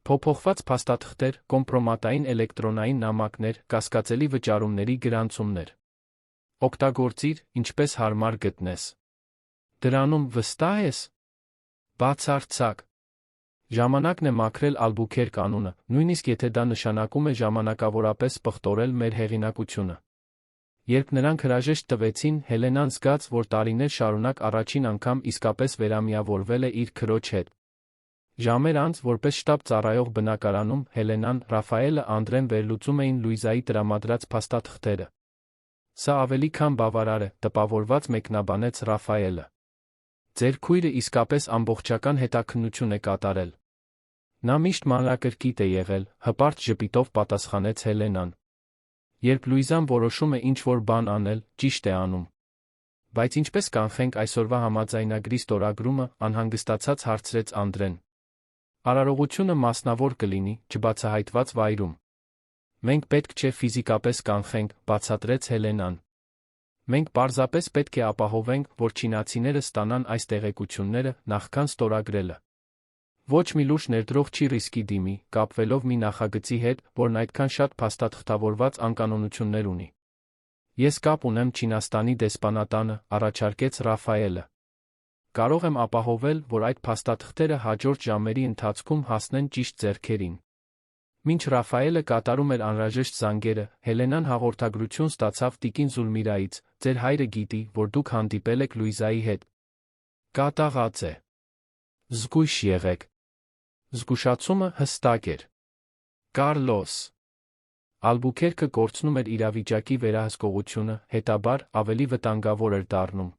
Փոփոխված փաստաթղթեր, կոմպրոմատային էլեկտրոնային նամակներ, կասկածելի վճարումների գրանցումներ։ Օգտագործիր, ինչպես հարմար գտնես։ Դրանում վստահ ես։ Բացարձակ։ Ժամանակն է մաքրել Ալբուքերք անունը, նույնիսկ եթե դա նշանակում է ժամանակավորապես պղտորել մեր հեղինակությունը։ Երբ նրանք հրաժեշտ տվեցին, Հելենան զգաց, որ տարիներ շարունակ առաջին անգամ իսկապես վերամիավորվել է իր քրոջ հետ։ Ժամեր անց, որպես շտաբ ծառայող բնակարանում, Հելենան, Ռաֆայելը Անդրեն վերլուծում էին Լուիզայի տրամադրած փաստաթղթերը։ Սա ավելի քան բավարար է, տպավորված մեկնաբանեց Ռաֆայելը։ Ձեր քույրը իսկապես ամբողջական հետաքննություն է կատարել։ Նա միշտ մանրակրկիտ է եղել, հպարտ ժպիտով պատասխանեց Հելենան։ Երբ Լուիզան որոշում է ինչ-որ բան անել, ճիշտ է անում։ Բայց ինչպես կանխենք այսօրվա համաձայնագրի ստորագրումը, անհանգստացած հարցրեց Անդրեն։ Արարողությունը մասնավոր կլինի, չբացահայտված վայրում։ Մենք պետք չէ ֆիզիկապես կանխենք, բացատրեց Հելենան։ Մենք պարզապես պետք է ապահովենք, որ չինացիները ստանան այս տեղեկությունները նախքան ստորագրելը։ Ոչ մի լուրջ ներդրող չի ռիսկի դիմի, կապվելով մի նախագծի հետ, որն այդքան շատ փաստաթղթավորված անկանոնություններ ունի։ Ես կապ ունեմ Չինաստանի դեսպանատանը, առաջարկեց Ռաֆայելը։ Կարող եմ ապահովել, որ այդ փաստաթղթերը հաջորդ ժամերի ընթացքում հասնեն ճիշտ ձեռքերին։ Մինչ Ռաֆայելը կատարում էր անհրաժեշտ զանգերը, Հելենան հաղորդագրություն ստացավ տիկին Զուլմիրայից. «Ձեր հայրը գիտի, որ դուք հանդիպել եք Լուիզայի հետ»։ Կատաղած է։ Զգույշ եղեք։ Զգուշացումը հստակ էր։ Կարլոս։ Ալբուքերկը կորցնում էր իրավիճակի վերահսկողությունը, հետաբար ավելի վտանգավոր էր դառնում։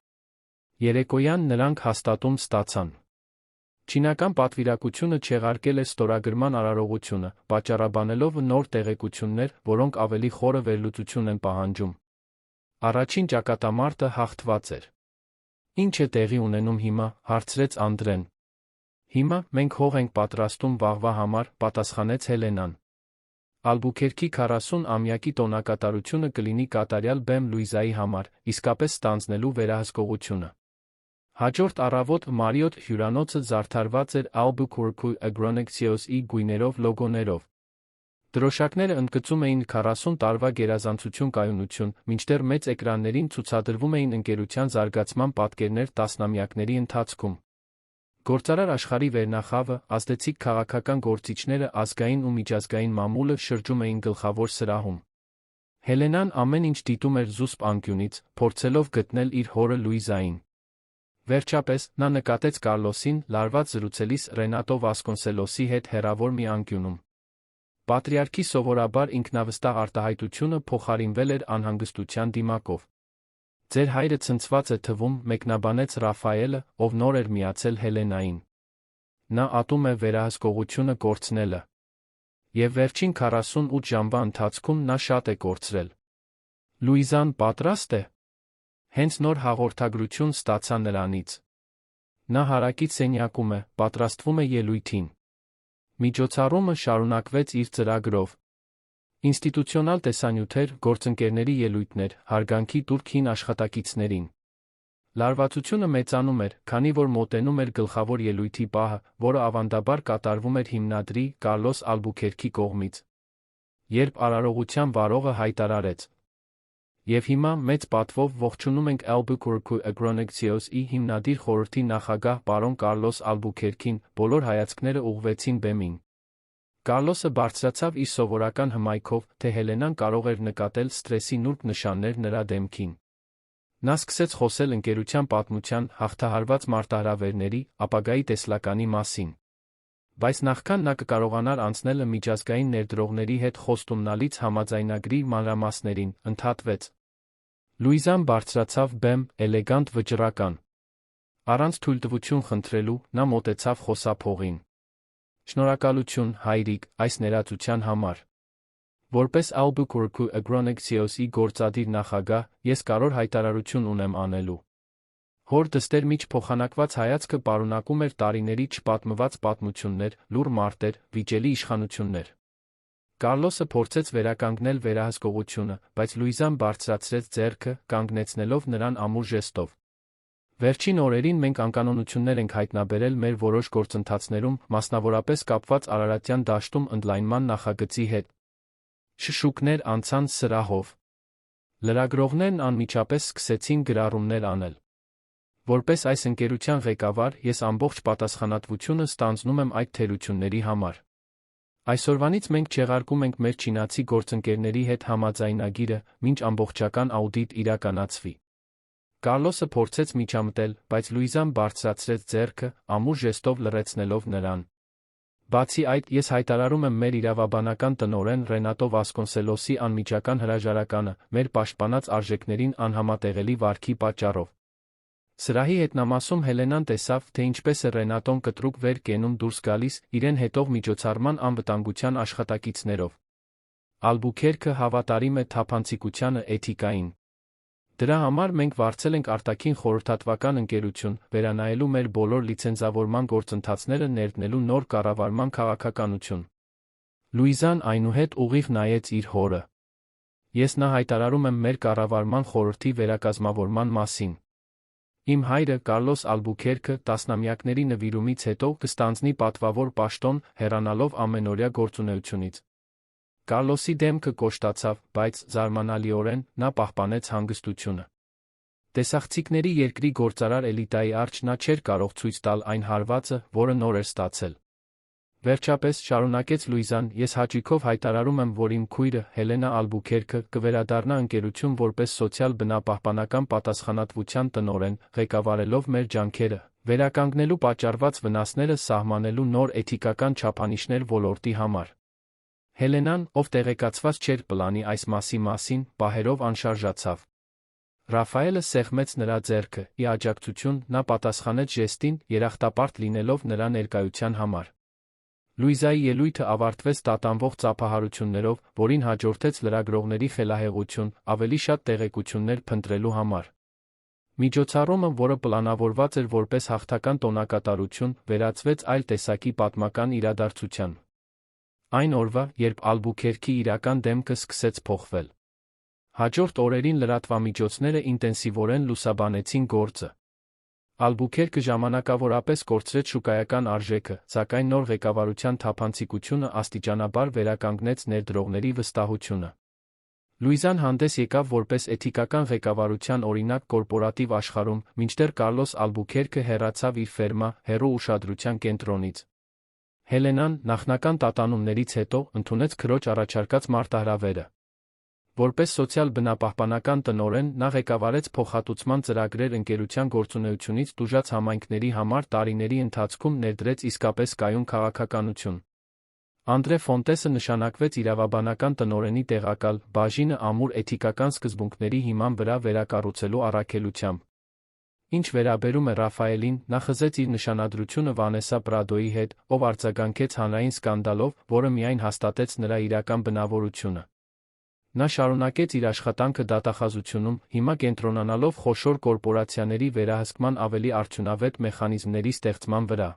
Երեկոյան նրանք հաստատում ստացան։ Չինական պատվիրակությունը չեղարկել է ստորագրման արարողությունը, պատճառաբանելով նոր տեղեկություններ, որոնք ավելի խորը վերլուծություն են պահանջում։ Առաջին ճակատամարտը հաղթված էր։ Ինչ է տեղի ունենում հիմա, հարցրեց Անդրեն։ Հիմա մենք հող ենք պատրաստում վաղվա համար, պատասխանեց Հելենան։ Ալբուքերկի 40-ամյակի տոնակատարությունը կլինի կատարյալ բեմ Լուիզայի համար, իսկապես ստանձնելու վերահսկողությունը։ Հաջորդ առավոտ Մարիոթ հյուրանոցը զարդարված էր Albuquerque Agronexios-ի գույներով լոգոներով։ Դրոշակները ընդգծում էին 40 տարվա գերազանցություն կայունություն, մինչդեռ մեծ էկրաններին ցուցադրվում էին ընկերության զարգացման պատկերներ տասնամյակների ընթացքում։ Գործարար աշխարհի վերնախավը, ազդեցիկ քաղաքական գործիչները, ազգային ու միջազգային մամուլը շրջում էին գլխավոր սրահում։ Հելենան ամեն ինչ դիտում էր զուսպ անկյունից, փորձելով գտնել իր հորը Լուիզային։ Վերջապես, նա նկատեց Կարլոսին, լարված զրուցելիս Ռենատո Վասկոնսելոսի հետ հեռավոր մի անկյունում։ Պատրիարքի սովորաբար ինքնավստահ արտահայտությունը փոխարինվել էր անհանգստության դիմակով։ Ձեր հայրը ցնցված է թվում, մեկնաբանեց Ռաֆայելը, ով նոր էր միացել Հելենային։ Նա ատում է վերահսկողությունը կորցնելը։ Եվ վերջին 48 ժամվա ընթացքում նա շատ է կորցրել։ Լուիզան պատրաստ է։ Հենց նոր հաղորդագրություն ստացա նրանից։ Նա հարակից սենյակում է, պատրաստվում է ելույթին։ Միջոցառումը շարունակվեց իր ծրագրով։ Ինստիտուցիոնալ տեսանյութեր, գործընկերների ելույթներ, հարգանքի տուրք հին աշխատակիցներին։ Լարվածությունը մեծանում էր, քանի որ մոտենում էր գլխավոր ելույթի պահը, որը ավանդաբար կատարվում էր հիմնադրի Կարլոս Ալբուքերկի կողմից։ Երբ արարողության վարողը հայտարարեց. «Եվ հիմա մեծ պատվով ողջունում ենք Albuquerque Agronexios-ի հիմնադիր խորհրդի նախագահ պարոն Կարլոս Ալբուքերկին», բոլոր հայացքները ուղղվեցին բեմին։ Կարլոսը բարձրացավ իր սովորական հմայքով, թե Հելենան կարող էր նկատել սթրեսի նուրբ նշաններ նրա դեմքին։ Նա սկսեց խոսել ընկերության պատմության, հաղթահարված մարտահրավերների, ապագայի տեսլականի մասին։ Բայց նախքան նա կկարողանար անցնել միջազգային ներդրողների հետ խոստումնալից համաձայնագրի մանրամասներին, ընդհատվեց։ Լուիզան բարձրացավ բեմ, էլեգանտ վճռական։ Առանց թույլտվություն խնդրելու, նա մոտեցավ խոսափողին։ Շնորհակալություն, հայրիկ, այս ներածության համար։ Որպես Albuquerque Agronexios-ի գործադիր նախագահ, ես կարևոր հայտարարություն ունեմ անելու։ Հոր դստեր միջ փոխանակված հայացքը պարունակում էր տարիների չպատմված պատմություններ, լուռ մարտեր, վիճելի իշխանություններ։ Կարլոսը փորձեց վերականգնել վերահսկողությունը, բայց Լուիզան բարձրացրեց ձեռքը, կանգնեցնելով նրան ամուր ժեստով։ Վերջին օրերին մենք անկանոնություններ ենք հայտնաբերել մեր որոշ գործընթացներում, մասնավորապես կապված Արարատյան դաշտում ընդլայնման նախագծի հետ։ Շշուկներ անցան սրահով։ Լրագրողներն անմիջապես սկսեցին գրառումներ անել։ Որպես այս ընկերության ղեկավար, ես ամբողջ պատասխանատվությունը ստանձնում եմ այդ թերությունների համար։ Այսօրվանից մենք չեղարկում ենք մեր չինացի գործընկերների հետ համաձայնագիրը, մինչ ամբողջական աուդիտ իրականացվի։ Կարլոսը փորձեց միջամտել, բայց Լուիզան բարձրացրեց ձեռքը, ամուր ժեստով լռեցնելով նրան։ Բացի այդ, ես հայտարարում եմ մեր իրավաբանական տնօրեն Ռենատո Վասկոնսելոսի անմիջական հրաժարականը, մեր պաշտպանած արժեքներին անհամատեղելի վարքի պատճառով։ Սրահի հետնամասում Հելենան տեսավ, թե ինչպես է Ռենատոն կտրուկ վեր կենում դուրս գալիս իրեն հետող միջոցառման անվտանգության աշխատակիցներով։ Ալբուքերքը հավատարիմ է թափանցիկությանը էթիկային։ Դրա համար մենք վարձել ենք արտաքին խորհրդատվական ընկերություն, վերանայելու մեր բոլոր լիցենզավորման գործընթացները ներդնելու նոր կառավարման քաղաքականություն։ Լուիզան այնուհետ ուղիղ նայեց իր հորը։ Ես նա հայտարարում եմ մեր կառավարման խորհրդի վերակազմավորման մասին։ Իմ հայրը Կարլոս Ալբուքերքը տասնամյակների նվիրումից հետո կստանձնի պատվավոր պաշտոն, հեռանալով ամենօրյա գործունեությունից։ Կարլոսի դեմքը կոշտացավ, բայց, զարմանալիորեն, նա պահպանեց հանգստությունը։ Տեսախցիկների երկրի գործարար էլիտայի առջ նա չէր կարող ցույց տալ այն հարվածը, որը նոր էր ստացել։ Վերջապես, շարունակեց Լուիզան, ես հաճույքով հայտարարում եմ, որ իմ քույրը, Հելենա Ալբուքերքը, կվերադառնա ընկերություն որպես սոցիալ-բնապահպանական պատասխանատվության տնօրեն, ղեկավարելով մեր ջանքերը, վերականգնելու պատճառված վնասները սահմանելու նոր էթիկական չափանիշներ ոլորտի համար։ Հելենան, ով տեղեկացված չէր պլանի այս մասին, պահերով անշարժացավ։ Ռաֆայելը սեղմեց նրա ձեռքը, ի աջակցություն, նա պատասխանեց ժեստին, երախտապարտ լինելով նրա ներկայության համար։ Լուիզայի ելույթը ավարտվեց տատանվող ծափահարություններով, որին հաջորդեց լրագրողների խելահեղություն, ավելի շատ տեղեկություններ փնտրելու համար։ Միջոցառումը, որը պլանավորված էր որպես հաղթական տոնակատարություն, վերածվեց այլ տեսակի պատմական իրադարձության։ Այն օրվա, երբ Ալբուքերքի իրական դեմքը սկսեց փոխվել։ Հաջորդ օրերին լրատվամիջոցները ինտենսիվորեն լուսաբանեցին գործը։ Ալբուքերքը ժամանակավորապես կորցրեց շուկայական արժեքը, սակայն նոր ղեկավարության թափանցիկությունը աստիճանաբար վերականգնեց ներդրողների վստահությունը։ Լուիզան հանդես եկավ որպես էթիկական ղեկավարության օրինակ կորպորատիվ աշխարհում, մինչդեռ Կարլոս Ալբուքերքը հեռացավ իր ֆերմա, հեռու ուշադրության կենտրոնից։ Հելենան, նախնական տատանումներից հետո, ընդունեց քրոջ առաջարկած մարտահրավերը։ Որպես սոցիալ-բնապահպանական տնօրեն, նա ղեկավարեց փոխհատուցման ծրագրեր ընկերության գործունեությունից տուժած համայնքների համար տարիների ընթացքում ներդրեց իսկապես կայուն քաղաքականություն։ Անդրե Ֆոնտեսը նշանակվեց իրավաբանական տնօրենի տեղակալ, բաժինը ամուր էթիկական սկզբունքների հիման վրա վերակառուցելու առաքելությամբ։ Ինչ վերաբերում է Ռաֆայելին, նա խզեց իր նշանադրությունը Վանեսա Պրադոյի հետ, ով արձագանքեց հանրային սկանդալով, որը միայն հաստատեց նրա իրական բնավորությունը։ Նա շարունակեց իր աշխատանքը դատախազությունում, հիմա կենտրոնանալով խոշոր կորպորացիաների վերահսկման ավելի արդյունավետ մեխանիզմների ստեղծման վրա։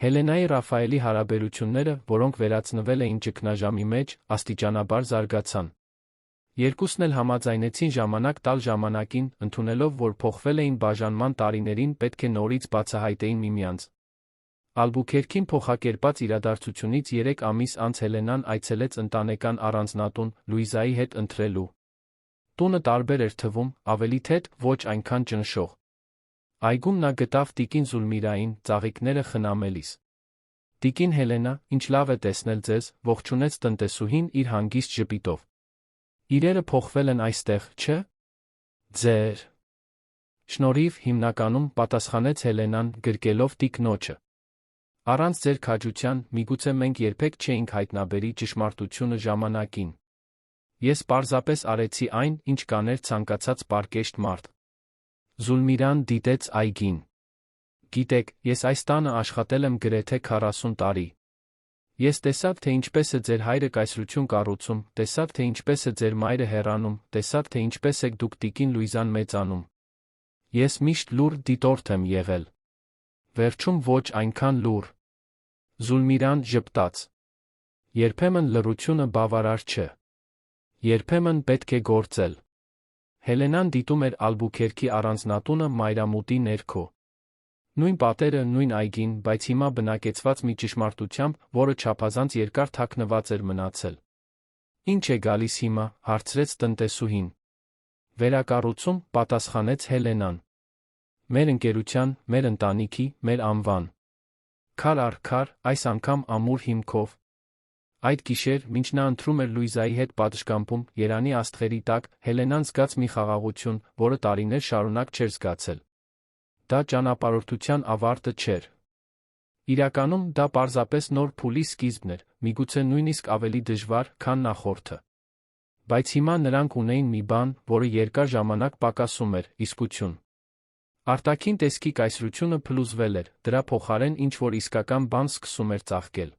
Հելենայի Ռաֆայելի հարաբերությունները, որոնք վերածնվել էին ճգնաժամի մեջ, աստիճանաբար զարգացան։ Երկուսն էլ համաձայնեցին ժամանակ տալ ժամանակին, ընդունելով, որ փոխվել էին բաժանման տարիներին, պետք է նորից բացահայտեին միմյանց։ Ալբուքերքին փոխակերպած իրադարձությունից 3 ամիս անց Հելենան այցելեց ընտանեկան առանձնատուն, Լուիզայի հետ ընթրելու։ Տունը տարբեր էր թվում, ավելի թեթ, ոչ այնքան ճնշող։ Այգում նա գտավ տիկին Զուլմիրային, ծաղիկները խնամելիս։ Տիկին Հելենա, ինչ լավ է տեսնել ձեզ, ողջունեց տնտեսուհին իր հանգիստ ժպիտով։ Իրերը փոխվել են այստեղ, չէ՞։ Ձեր շնորհիվ, հիմնականում, պատասխանեց Հելենան, գրկելով տիկնոջը։ Առանց ձեր քաջության, միգուցե մենք երբեք չէինք հայտնաբերի ճշմարտությունը ժամանակին։ Ես պարզապես արեցի այն, ինչ կաներ ցանկացած պարկեշտ մարդ։ Զուլմիրան դիտեց այգին։ Գիտեք, ես այս տանը աշխատել եմ գրեթե 40 տարի։ Ես տեսավ, թե ինչպես է ձեր հայրը կայսրություն կառուցում, տեսավ, թե ինչպես է ձեր մայրը հեռանում, տեսավ, թե ինչպես եք դուք տիկին Լուիզան մեծանում։ Ես միշտ լուռ դիտորդ եմ եղել։ Վերջում ոչ այնքան լուռ։ Զուլմիրան ժպտաց։ Երբեմն լռությունը բավարար չէ։ Երբեմն պետք է գործել։ Հելենան դիտում էր Ալբուքերքի առանձնատունը մայրամուտի ներքո։ Նույն պատերը, նույն այգին, բայց հիմա բնակեցված մի ճշմարտությամբ, որը չափազանց երկար թաքնված էր մնացել։ Ինչ է գալիս հիմա, հարցրեց տնտեսուհին։ Վերակառուցում, պատասխանեց Հելենան։ Մեր ընկերության, մեր ընտանիքի, մեր անվան։ Քար առ քար, այս անգամ ամուր հիմքով։ Այդ գիշեր, մինչ նա ընթրում էր Լուիզայի հետ պատշգամբում, Երանի աստղերի տակ, Հելենան զգաց մի խաղաղություն, որը տարիներ շարունակ չէր զգացել։ Դա ճանապարհորդության ավարտը չէր։ Իրականում, դա պարզապես նոր փուլի սկիզբն էր, միգուցե նույնիսկ ավելի դժվար, քան նախորդը։ Բայց հիմա նրանք ունեին մի բան, որը երկար ժամանակ պակասում էր՝ իսկություն։ Արտաքին տեսքի կայսրությունը փլուզվել էր, դրա փոխարեն ինչ-որ իսկական բան սկսում էր ծաղկել։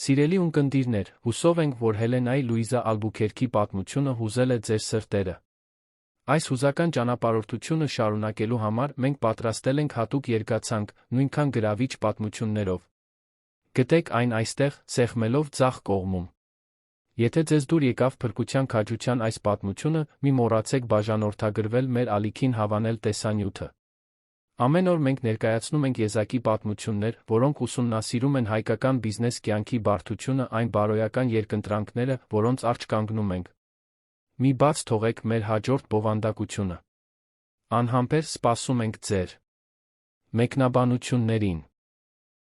Սիրելի ունկնդիրներ, հուսով ենք, որ Հելենայի Լուիզա Ալբուքերքի պատմությունը հուզել է ձեր սրտերը։ Այս հուզական ճանապարհորդությունը շարունակելու համար մենք պատրաստել ենք հատուկ երգացանք, նույնքան գրավիչ պատմություններով։ Գտեք այն այստեղ, սեղմելով ձախ կողմում։ Եթե ձեզ դուր եկավ փրկության քաջության այս պատմությունը, մի մոռացեք բաժանորդագրվել մեր ալիքին հավանել տեսանյութը։ Ամեն օր մենք ներկայացնում ենք եզակի պատմություններ, որոնք ուսումնասիրում են հայկական բիզնես կյանքի բարդությունը, այն բարոյական երկընտրանքները, որոնց առջ կանգնում ենք։ Մի բաց թողեք մեր հաջորդ բովանդակությունը։ Անհամբեր սպասում ենք ձեր մեկնաբանություններին։